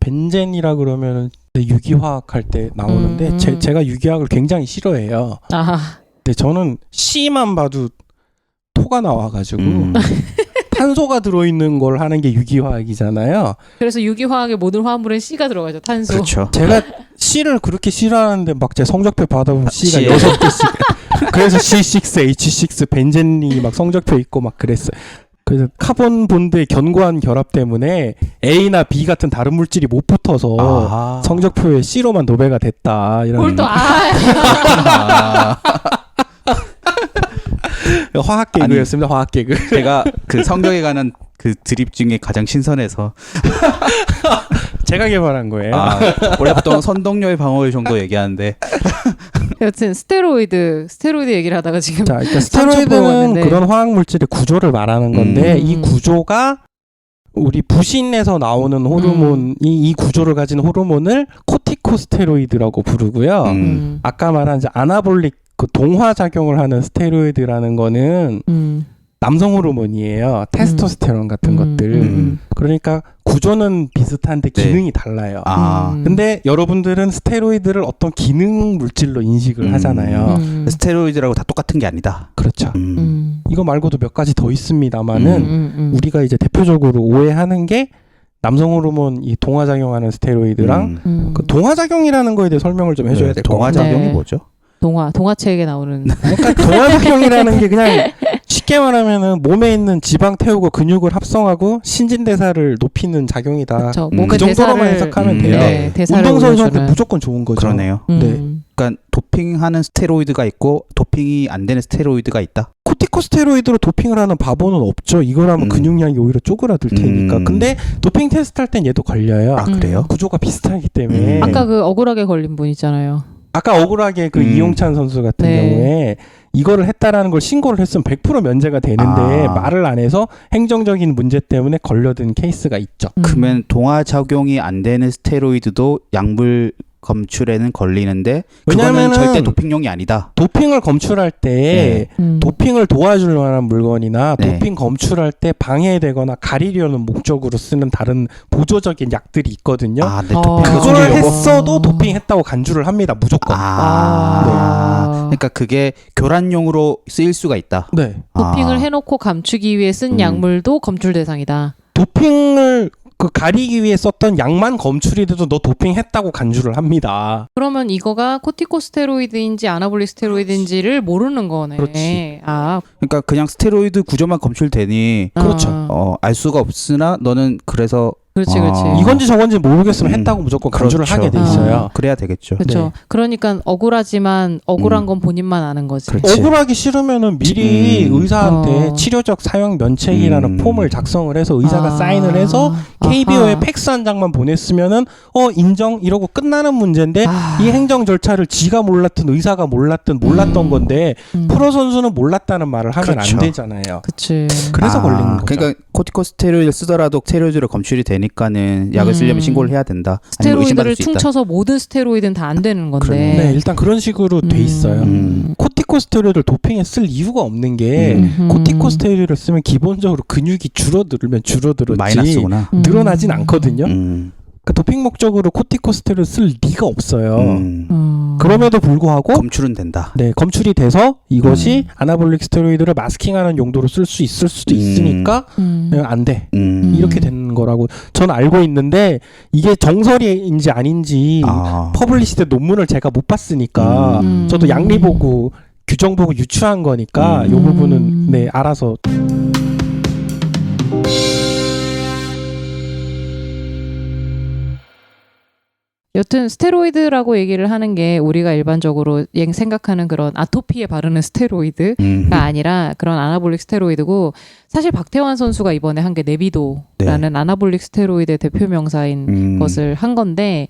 벤젠이라 그러면은 유기화학 할 때 나오는데 제가 유기화학을 굉장히 싫어해요. 아, 근데 저는 C만 봐도 토가 나와가지고 탄소가 들어있는 걸 하는 게 유기화학이잖아요. 그래서 유기화학의 모든 화합물엔 C가 들어가죠. 탄소. 그렇죠. 제가 C를 그렇게 싫어하는데 막 제 성적표 받아보면 C가 C. 6개씩. 그래서 C6, H6, 벤젠이 막 성적표 있고 막 그랬어요. 그래서 카본 본드의 견고한 결합 때문에 A나 B 같은 다른 물질이 못 붙어서 아. 성적표에 C로만 도배가 됐다. 이런 뭘 또 화학 개그였습니다. 화학 개그. 제가 그 성적에 관한 그 드립 중에 가장 신선해서 제가 개발한 거예요. 원래 보통 선동열 방어율 정도 얘기하는데 여튼 스테로이드 얘기를 하다가 지금 자, 그러니까 상처 스테로이드는 보였는데. 그런 화학 물질의 구조를 말하는 건데 이 구조가 우리 부신에서 나오는 호르몬이 이 구조를 가진 호르몬을 코티코스테로이드라고 부르고요. 아까 말한 이제 아나볼릭 그 동화 작용을 하는 스테로이드라는 거는 남성 호르몬이에요. 테스토스테론 같은 것들. 그러니까 구조는 비슷한데 기능이 달라요. 근데 여러분들은 스테로이드를 어떤 기능 물질로 인식을 하잖아요. 스테로이드라고 다 똑같은 게 아니다. 그렇죠. 이거 말고도 몇 가지 더 있습니다만은 우리가 이제 대표적으로 오해하는 게 남성 호르몬 이 동화작용하는 스테로이드랑 그 동화작용이라는 거에 대해 설명을 좀 해줘야 될 것 같아요. 동화작용이 네. 뭐죠? 동화책에 나오는 그러니까 동화작용이라는 게 그냥 쉽게 말하면은 몸에 있는 지방 태우고 근육을 합성하고 신진대사를 높이는 작용이다. 그렇죠. 그 몸의 정도로만 대사를- 해석하면 돼요. 네, 대사를 운동선수한테 올려주는. 무조건 좋은 거죠. 그러네요. 네. 그러니까 도핑하는 스테로이드가 있고 도핑이 안 되는 스테로이드가 있다. 코티코스테로이드로 도핑을 하는 바보는 없죠. 이거라면 근육량이 오히려 쪼그라들 테니까. 근데 도핑 테스트 할 땐 얘도 걸려요. 아 그래요? 구조가 비슷하기 때문에. 아까 그 억울하게 걸린 분 있잖아요. 아까 억울하게 그 이용찬 선수 같은 네. 경우에 이거를 했다라는 걸 신고를 했으면 100% 면제가 되는데 말을 안 해서 행정적인 문제 때문에 걸려든 케이스가 있죠. 그러면 동화작용이 안 되는 스테로이드도 약물 검출에는 걸리는데 그거는 왜냐면은 절대 도핑용이 아니다. 도핑을 검출할 때 도핑을 도와줄 만한 물건이나 네. 도핑 검출할 때 방해되거나 가리려는 목적으로 쓰는 다른 보조적인 약들이 있거든요. 네, 도핑 그걸 줄이려고? 했어도 도핑했다고 간주를 합니다. 무조건. 그러니까 그게 교란용으로 쓰일 수가 있다. 네. 도핑을 해놓고 감추기 위해 쓴 약물도 검출 대상이다. 도핑을 그 가리기 위해 썼던 약만 검출이 돼도 너 도핑했다고 간주를 합니다. 그러면 이거가 코티코스테로이드인지 아나볼릭 스테로이드인지를 모르는 거네. 그렇지. 그러니까 그냥 스테로이드 구조만 검출되니 그렇죠. 알 수가 없으나 너는 그래서 그렇지. 이건지 저건지 모르겠으면 했다고 무조건 간주를 그렇죠. 하게 돼 있어요. 그래야 되겠죠. 그렇죠. 네. 그러니까 억울하지만 억울한 건 본인만 아는 거지. 그렇지. 억울하기 싫으면은 미리 의사한테 어. 치료적 사용 면책이라는 폼을 작성을 해서 의사가 아. 사인을 해서 KBO에 아하. 팩스 한 장만 보냈으면은 인정 이러고 끝나는 문제인데 이 행정 절차를 지가 몰랐든 의사가 몰랐던 건데 프로 선수는 몰랐다는 말을 하면 그렇죠. 안 되잖아요. 그치. 그래서 걸리는 거죠. 그러니까 코티코스테로이드를 쓰더라도 스테로이드로 검출이 되니까는 약을 쓰려면 신고를 해야 된다. 아니면 의심받을 스테로이드를 수 있다. 퉁쳐서 모든 스테로이드는 다 안 되는 건데. 네, 일단 그런 식으로 돼 있어요. 코티코스테로이드를 도핑에 쓸 이유가 없는 게 코티코스테로이드를 쓰면 기본적으로 근육이 줄어들면 줄어들었지 마이너스구나. 늘어나진 않거든요. 음. 그러니까 도핑 목적으로 코티코스테로이드를 쓸 리가 없어요. 음. 그럼에도 불구하고 검출은 된다. 네, 검출이 돼서 이것이 아나볼릭 스테로이드를 마스킹하는 용도로 쓸 수 있을 수도 있으니까 안 돼. 이렇게 되는 거라고 전 알고 있는데 이게 정설인지 아닌지 퍼블리시드 논문을 제가 못 봤으니까 저도 양리 보고 규정 보고 유추한 거니까 이 부분은 네 알아서. 여튼 스테로이드라고 얘기를 하는 게 우리가 일반적으로 생각하는 그런 아토피에 바르는 스테로이드가 아니라 그런 아나볼릭 스테로이드고, 사실 박태환 선수가 이번에 한 게 네비도라는 아나볼릭 스테로이드의 대표 명사인 것을 한 건데,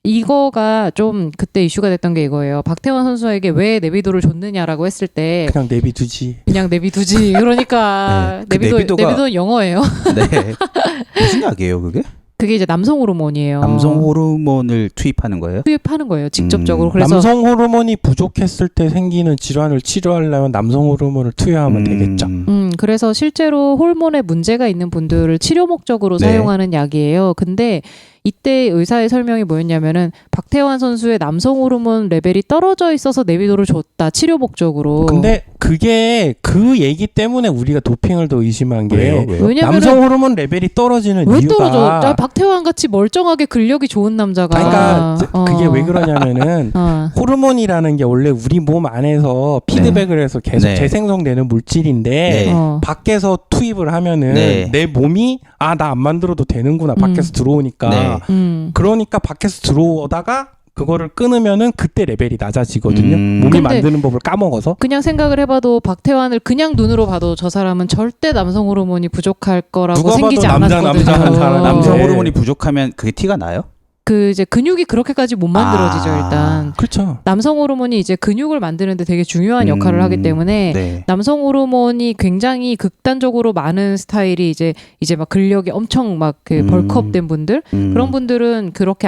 이거가 좀 그때 이슈가 됐던 게 이거예요. 박태환 선수에게 왜 네비도를 줬느냐라고 했을 때 그냥 내비두지. 그냥 네비두지. 그러니까 네. 그 네비도는 영어예요. 네. 무슨 약이에요, 그게? 그게 이제 남성 호르몬이에요. 남성 호르몬을 투입하는 거예요? 투입하는 거예요, 직접적으로. 그래서 남성 호르몬이 부족했을 때 생기는 질환을 치료하려면 남성 호르몬을 투여하면 되겠죠. 그래서 실제로 호르몬에 문제가 있는 분들을 치료 목적으로 네. 사용하는 약이에요. 근데 이때 의사의 설명이 뭐였냐면은 박태환 선수의 남성 호르몬 레벨이 떨어져 있어서 내비도를 줬다. 치료 목적으로. 근데 그게 그 얘기 때문에 우리가 도핑을 더 의심한 게 왜요? 왜냐면은 남성 호르몬 레벨이 떨어지는 왜 이유가 떨어져? 박태환 같이 멀쩡하게 근력이 좋은 남자가. 그러니까 그게 왜 그러냐면은 호르몬이라는 게 원래 우리 몸 안에서 피드백을 해서 계속 네. 재생성되는 물질인데 네. 밖에서 투입을 하면은 네. 내 몸이 나 안 만들어도 되는구나 밖에서 들어오니까 네. 그러니까 밖에서 들어오다가 그거를 끊으면은 그때 레벨이 낮아지거든요. 몸이 근데 만드는 법을 까먹어서. 그냥 생각을 해봐도 박태환을 그냥 눈으로 봐도 저 사람은 절대 남성 호르몬이 부족할 거라고 누가 생기지 봐도 남자, 않았거든요. 남자 한 사람, 남성 네. 호르몬이 부족하면 그게 티가 나요? 그 이제 근육이 그렇게까지 못 만들어지죠 일단. 그렇죠. 남성 호르몬이 이제 근육을 만드는데 되게 중요한 역할을 하기 때문에 네. 남성 호르몬이 굉장히 극단적으로 많은 스타일이 이제 막 근력이 엄청 막 그 벌크업된 분들 그런 분들은 그렇게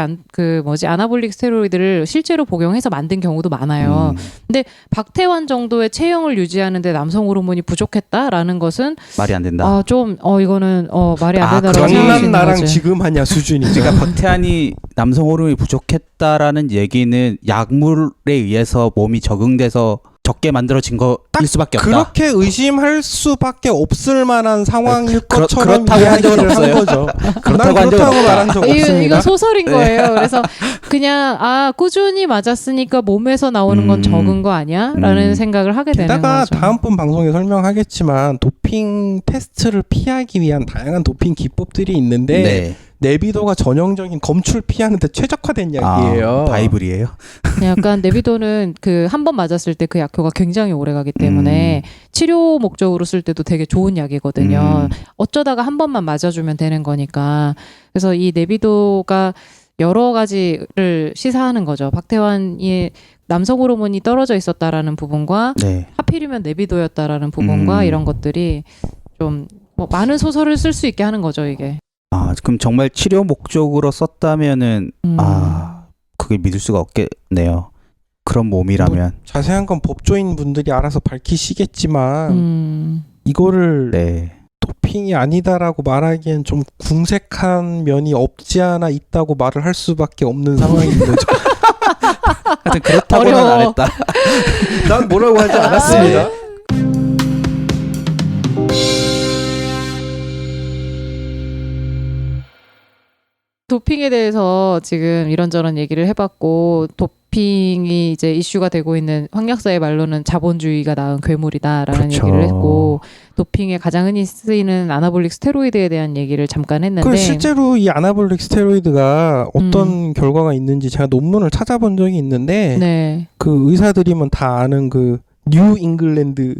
아나볼릭 스테로이드를 실제로 복용해서 만든 경우도 많아요. 근데 박태환 정도의 체형을 유지하는데 남성 호르몬이 부족했다라는 것은 말이 안 된다. 이거는 말이 안 된다라고 생각할 수 장난 있는 나랑 거지. 지금 하냐 수준이죠. 그러니까 박태환이 남성 호르몬이 부족했다라는 얘기는 약물에 의해서 몸이 적응돼서 적게 만들어진 거일 수밖에 없다. 그렇게 의심할 수밖에 없을 만한 상황일 것처럼 그렇다고 한 적은 이야기를 한 없어요. 거죠. 그렇다고 한 적은 그렇다고 없다. 말한 적 없습니다. 이거 소설인 거예요. 그래서 그냥 꾸준히 맞았으니까 몸에서 나오는 건 적은 거 아니야? 라는 생각을 하게 되는 게다가 거죠. 다음번 방송에 설명하겠지만 도핑 테스트를 피하기 위한 다양한 도핑 기법들이 있는데 네. 내비도가 전형적인 검출 피하는데 최적화된 약이에요. 바이블이에요. 약간 내비도는 그 한 번 맞았을 때 그 약효가 굉장히 오래 가기 때문에 치료 목적으로 쓸 때도 되게 좋은 약이거든요. 어쩌다가 한 번만 맞아주면 되는 거니까. 그래서 이 내비도가 여러 가지를 시사하는 거죠. 박태환이 남성 호르몬이 떨어져 있었다라는 부분과 네. 하필이면 내비도였다라는 부분과 이런 것들이 좀 많은 소설을 쓸 수 있게 하는 거죠, 이게. 그럼 정말 치료 목적으로 썼다면은 그게 믿을 수가 없겠네요. 그런 몸이라면. 자세한 건 법조인 분들이 알아서 밝히시겠지만 이거를 네. 도핑이 아니다라고 말하기엔 좀 궁색한 면이 없지 않아 있다고 말을 할 수밖에 없는 상황인 거죠. 하여튼 그렇다고는 어려워. 안 했다. 난 뭐라고 하지 않았습니다. 도핑에 대해서 지금 이런저런 얘기를 해봤고 도핑이 이제 이슈가 되고 있는 황약사의 말로는 자본주의가 낳은 괴물이다라는 그렇죠. 얘기를 했고 도핑에 가장 흔히 쓰이는 아나볼릭 스테로이드에 대한 얘기를 잠깐 했는데 그 실제로 이 아나볼릭 스테로이드가 어떤 결과가 있는지 제가 논문을 찾아본 적이 있는데 네. 그 의사들이면 다 아는 그 뉴 잉글랜드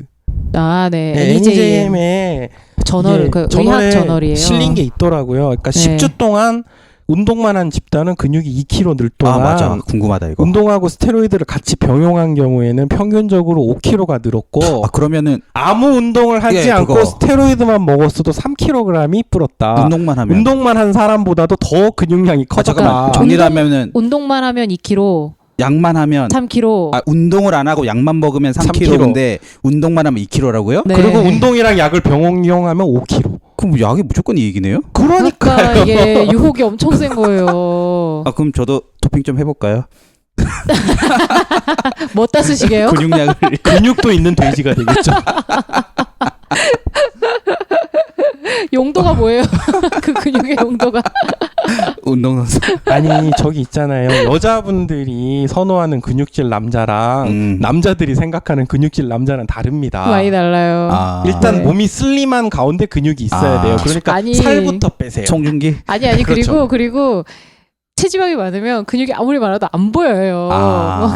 네. NJM의 저널 그 의학 저널이에요. 실린 게 있더라고요. 그러니까 네. 10주 동안 운동만 한 집단은 근육이 2kg 늘 동안 맞아. 궁금하다 이거. 운동하고 스테로이드를 같이 병용한 경우에는 평균적으로 5kg가 늘었고 그러면은 아무 운동을 하지 않고 그거. 스테로이드만 먹었어도 3kg이 불었다. 운동만 하면 한 사람보다도 더 근육량이 커졌다. 잠깐만. 정리하면은 운동만 하면 2kg, 약만 하면 3kg. 운동을 안 하고 약만 먹으면 3kg인데 운동만 하면 2kg라고요? 네. 그리고 운동이랑 약을 병용하면 5kg. 그럼 약이 무조건 이익이네요? 그러니까 이게 유혹이 엄청 센 거예요. 그럼 저도 도핑 좀 해볼까요? 뭐다 쓰시게요? 근육량을. 근육도 있는 돼지가 되겠죠. 용도가 뭐예요? 그 근육의 용도가. 운동선수. 아니 저기 있잖아요. 여자분들이 선호하는 근육질 남자랑 남자들이 생각하는 근육질 남자는 다릅니다. 많이 달라요. 일단 네. 몸이 슬림한 가운데 근육이 있어야 돼요. 그러니까 아니. 살부터 빼세요. 청중기. 아니 그렇죠. 그리고 체지방이 많으면 근육이 아무리 많아도 안 보여요.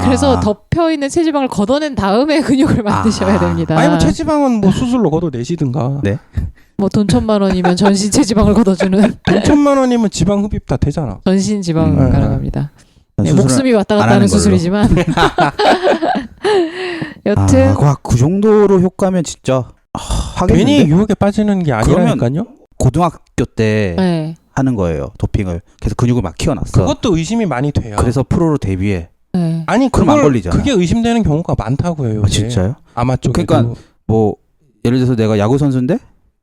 그래서 덮여 있는 체지방을 걷어낸 다음에 근육을 만드셔야 됩니다. 아니 뭐 체지방은 뭐 수술로 걷어내시든가. 네. 뭐 돈 1,000만 원이면 전신 체지방을 걷어주는 돈 1,000만 원이면 지방 흡입 다 되잖아. 전신 지방 가능합니다. 네, 수술은 목숨이 왔다 안 갔다 하는 하는 수술이지만 여튼 그 정도로 효과면 진짜 하겠는데? 괜히 유혹에 빠지는 게 아니라니까요. 고등학교 때 네. 하는 거예요. 도핑을. 그래서 근육을 막 키워놨어. 그것도 의심이 많이 돼요. 그래서 프로로 데뷔해. 네. 아니 그럼 안 걸리잖아. 그게 의심되는 경우가 많다고요. 요새. 진짜요? 아마 쪽에도. 그러니까 뭐 예를 들어서 내가 야구 선수인데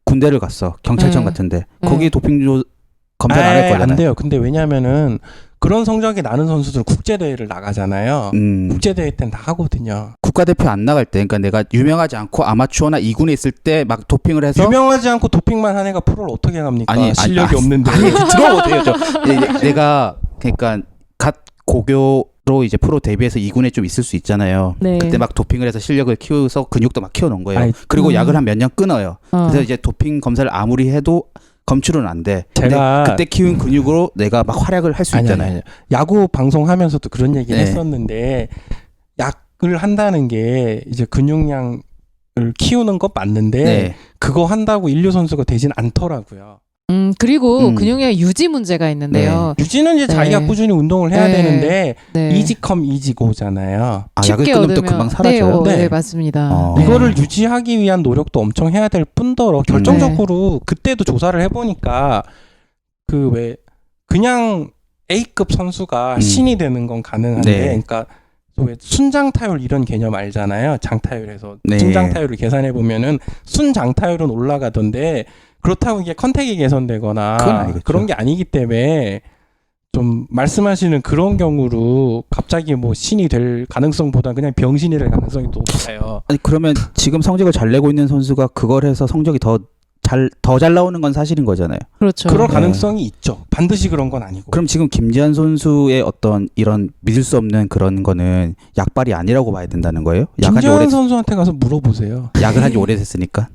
군대를 갔어. 경찰청 네. 같은데 네. 거기 도핑 검사를 안 할 거잖아요. 안 돼요. 근데 왜냐면은 그런 성적이 나는 선수들은 국제대회를 나가잖아요. 국제대회 때는 다 하거든요. 국가대표 안 나갈 때, 그러니까 내가 유명하지 않고 아마추어나 2군에 있을 때 막 도핑을 해서 유명하지 않고 도핑만 한 애가 프로를 어떻게 갑니까? 아니, 실력이 없는데. 들어보세요. 내가 그러니까 갓 고교로 이제 프로 데뷔해서 2군에 좀 있을 수 있잖아요. 네. 그때 막 도핑을 해서 실력을 키워서 근육도 막 키워놓은 거예요. 아이, 그리고 약을 한 몇 년 끊어요. 어. 그래서 이제 도핑 검사를 아무리 해도 검출은 안 돼. 제가- 근데 그때 키운 근육으로 내가 막 활약을 할 수 있잖아요. 아니. 야구 방송하면서도 그런 얘기를 네. 했었는데 약을 한다는 게 이제 근육량을 키우는 거 맞는데 네. 그거 한다고 인류 선수가 되진 않더라고요. 그리고 근육량 유지 문제가 있는데요. 유지는 이제 네. 자기가 꾸준히 운동을 해야 네. 되는데 네. 이지컴 이지고잖아요. 아, 약을 끊으면 또 금방 사라져요. 네, 네. 맞습니다. 네. 이거를 유지하기 위한 노력도 엄청 해야 될 뿐더러 결정적으로 그때도 조사를 해보니까 그 왜 그냥 A급 선수가 신이 되는 건 가능한데 네. 그러니까 왜 순장타율 이런 개념 알잖아요. 장타율에서 네. 순장타율을 계산해 보면은 순장타율은 올라가던데 그렇다고 이게 컨택이 그건 개선되거나 아니겠죠. 그런 게 아니기 때문에 좀 말씀하시는 그런 경우로 갑자기 뭐 신이 될 가능성보다 그냥 병신이 될 가능성이 더 높아요. 아니 그러면 지금 성적을 잘 내고 있는 선수가 그걸 해서 성적이 더 잘 나오는 건 사실인 거잖아요. 그렇죠. 그럴 네. 가능성이 있죠. 반드시 그런 건 아니고. 그럼 지금 김지한 선수의 어떤 이런 믿을 수 없는 그런 거는 약발이 아니라고 봐야 된다는 거예요? 김재환 선수한테 가서 물어보세요. 약을 한지 오래됐으니까.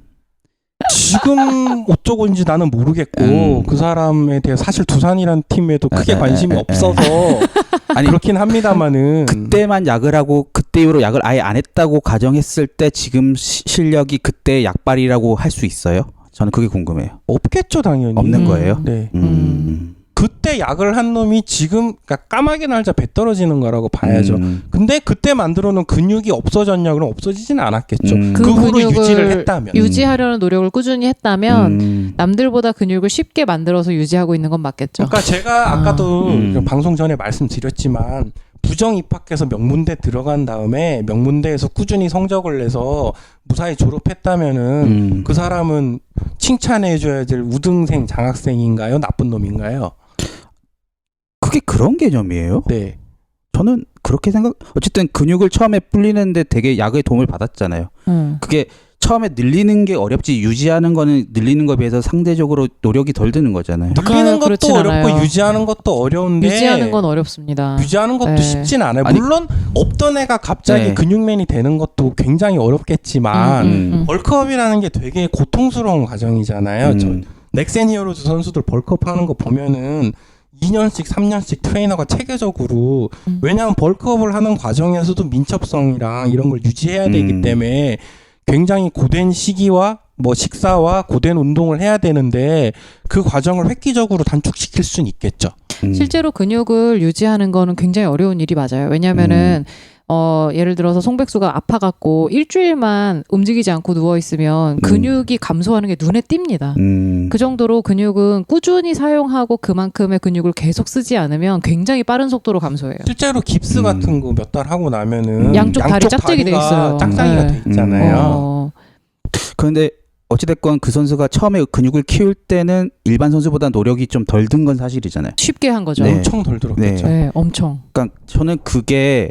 지금 어쩌고인지 나는 모르겠고 그 사람에 대해 사실 두산이라는 팀에도 크게 관심이 없어서 아니 그렇긴 합니다만은 그때만 약을 하고 그때 이후로 약을 아예 안 했다고 가정했을 때 지금 실력이 그때 약발이라고 할 수 있어요? 저는 그게 궁금해요. 없겠죠 당연히. 없는 거예요? 네. 음. 그때 약을 한 놈이 지금 그러니까 까마귀 날자 배 떨어지는 거라고 봐야죠. 근데 그때 만들어 놓은 근육이 없어졌냐 그럼 없어지지는 않았겠죠. 그 후로 근육을 유지를 했다면. 유지하려는 노력을 꾸준히 했다면 남들보다 근육을 쉽게 만들어서 유지하고 있는 건 맞겠죠. 그러니까 제가 아까도 방송 전에 말씀드렸지만 부정 입학해서 명문대 들어간 다음에 명문대에서 꾸준히 성적을 내서 무사히 졸업했다면은 그 사람은 칭찬해줘야 될 우등생 장학생인가요? 나쁜 놈인가요? 그게 그런 개념이에요? 네. 저는 그렇게 어쨌든 근육을 처음에 불리는데 되게 약의 도움을 받았잖아요. 그게 처음에 늘리는 게 어렵지 유지하는 거는 늘리는 거에 비해서 상대적으로 노력이 덜 드는 거잖아요. 늘리는 것도 그렇진 어렵고 않아요. 유지하는 것도 어려운데 유지하는 건 어렵습니다. 유지하는 것도 네. 쉽진 않아요. 아니, 물론 없던 애가 갑자기 네. 근육맨이 되는 것도 굉장히 어렵겠지만 벌크업이라는 게 되게 고통스러운 과정이잖아요. 저 넥센 히어로즈 선수들 벌크업 하는 거 보면은 2년씩 3년씩 트레이너가 체계적으로 왜냐하면 벌크업을 하는 과정에서도 민첩성이랑 이런 걸 유지해야 되기 때문에 굉장히 고된 시기와 뭐 식사와 고된 운동을 해야 되는데 그 과정을 획기적으로 단축시킬 수는 있겠죠. 실제로 근육을 유지하는 거는 굉장히 어려운 일이 맞아요. 왜냐면은 예를 들어서 송백수가 아파갖고 일주일만 움직이지 않고 누워있으면 근육이 감소하는 게 눈에 띕니다. 그 정도로 근육은 꾸준히 사용하고 그만큼의 근육을 계속 쓰지 않으면 굉장히 빠른 속도로 감소해요. 실제로 깁스 같은 거 몇 달 하고 나면은 양쪽 다리 짝짝이 돼 있어요. 짝짝이가 네. 돼 있잖아요. 그런데 어찌됐건 그 선수가 처음에 근육을 키울 때는 일반 선수보다 노력이 좀 덜 든 건 사실이잖아요. 쉽게 한 거죠. 네. 엄청 덜 들었겠죠. 네, 엄청. 그러니까 저는 그게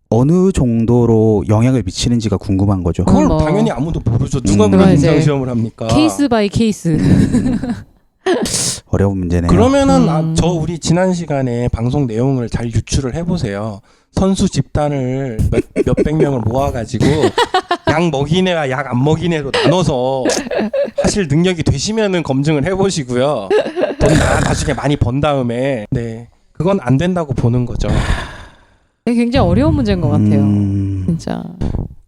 어느 정도로 영향을 미치는지가 궁금한 거죠. 그걸 뭐. 당연히 아무도 모르죠. 누가 그건 그런 이제 임상 시험을 합니까? 케이스 바이 케이스. 어려운 문제네요. 그러면은 저 우리 지난 시간에 방송 내용을 잘 유출을 해보세요. 선수 집단을 몇백 명을 모아가지고 약 먹인 애와 약 안 먹인 애로 나눠서 하실 능력이 되시면은 검증을 해보시고요. 돈 나중에 많이 번 다음에 네 그건 안 된다고 보는 거죠. 네, 굉장히 어려운 문제인 것 같아요. 진짜.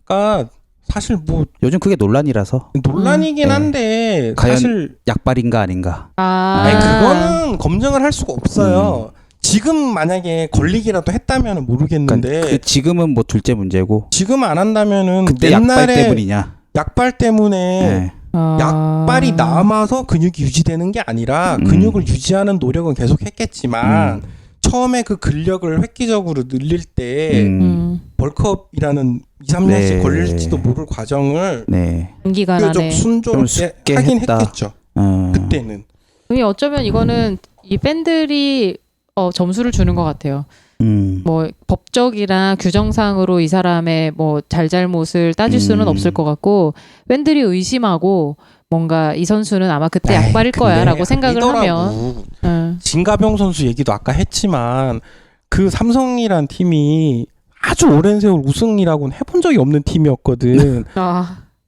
그러니까 사실 뭐 요즘 그게 논란이라서 논란이긴 한데 과연 사실 약발인가 아닌가. 아니, 그거는 검증을 할 수가 없어요. 지금 만약에 걸리기라도 했다면 모르겠는데 그러니까 지금은 뭐 둘째 문제고 지금 안 한다면은 그때 약발 옛날에 때문이냐. 약발 때문에 네. 약발이 남아서 근육이 유지되는 게 아니라 근육을 유지하는 노력은 계속 했겠지만 처음에 그 근력을 획기적으로 늘릴 때 벌크업이라는 2-3년씩 네. 걸릴지도 모를 과정을 네. 단기간 좀 안에. 순조롭게 쉽게 하긴 했다. 했겠죠. 그때는. 어쩌면 이거는 이 팬들이 점수를 주는 것 같아요. 뭐 법적이나 규정상으로 이 사람의 뭐 잘잘못을 따질 수는 없을 것 같고 팬들이 의심하고 뭔가 이 선수는 아마 그때 약발일 거야라고 생각을 하면 진가병 선수 얘기도 아까 했지만 그 삼성이란 팀이 아주 오랜 세월 우승이라고는 해본 적이 없는 팀이었거든.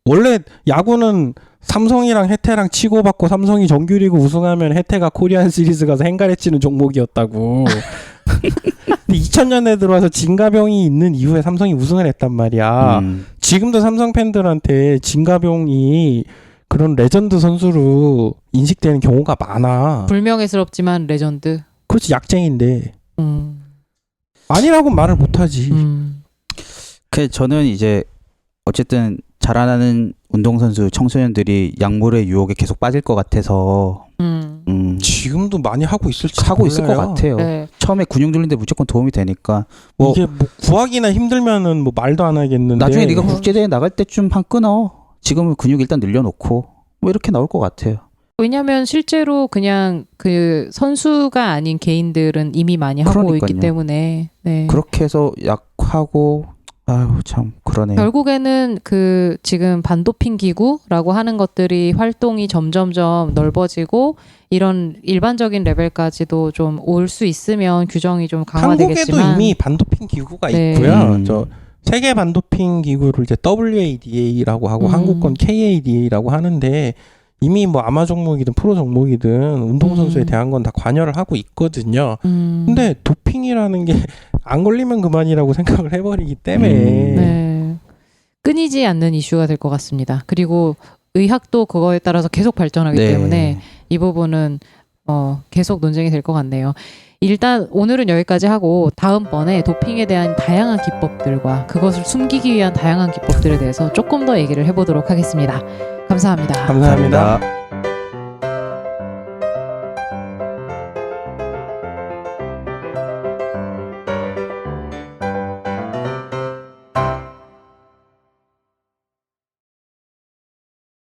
원래 야구는 삼성이랑 해태랑 치고받고 삼성이 정규리그 우승하면 해태가 코리안 시리즈 가서 행가래치는 종목이었다고. 근데 2000년에 들어와서 진가병이 있는 이후에 삼성이 우승을 했단 말이야. 지금도 삼성 팬들한테 진가병이 그런 레전드 선수로 인식되는 경우가 많아. 불명예스럽지만 레전드. 그렇지, 약쟁인데. 아니라고 말을 못하지. 저는 이제 어쨌든 자라나는 운동선수 청소년들이 약물의 유혹에 계속 빠질 것 같아서 지금도 많이 하고 있을지 하고 몰라요. 있을 것 같아요. 네. 처음에 근육 늘리는데 무조건 도움이 되니까 뭐 이게 뭐 구하기나 힘들면은 뭐 말도 안 하겠는데 나중에 네가 국제대회 나갈 때쯤 한 끊어. 지금은 근육 일단 늘려놓고 뭐 이렇게 나올 것 같아요. 왜냐하면 실제로 그냥 그 선수가 아닌 개인들은 이미 많이 하고 그러니까요. 있기 때문에 그렇게 해서 약하고 아유 참 그러네요. 결국에는 그 지금 반도핑 기구라고 하는 것들이 활동이 점점점 넓어지고 이런 일반적인 레벨까지도 좀 올 수 있으면 규정이 좀 강화되겠지만 한국에도 이미 반도핑 기구가 있고요. 저 세계 반도핑 기구를 이제 WADA라고 하고 한국 건 KADA라고 하는데 이미 뭐 아마 종목이든 프로 종목이든 운동선수에 대한 건 다 관여를 하고 있거든요. 근데 도핑이라는 게 안 걸리면 그만이라고 생각을 해버리기 때문에 끊이지 않는 이슈가 될 것 같습니다. 그리고 의학도 그거에 따라서 계속 발전하기 때문에 이 부분은 계속 논쟁이 될 것 같네요. 일단 오늘은 여기까지 하고 다음번에 도핑에 대한 다양한 기법들과 그것을 숨기기 위한 다양한 기법들에 대해서 조금 더 얘기를 해보도록 하겠습니다. 감사합니다. 감사합니다.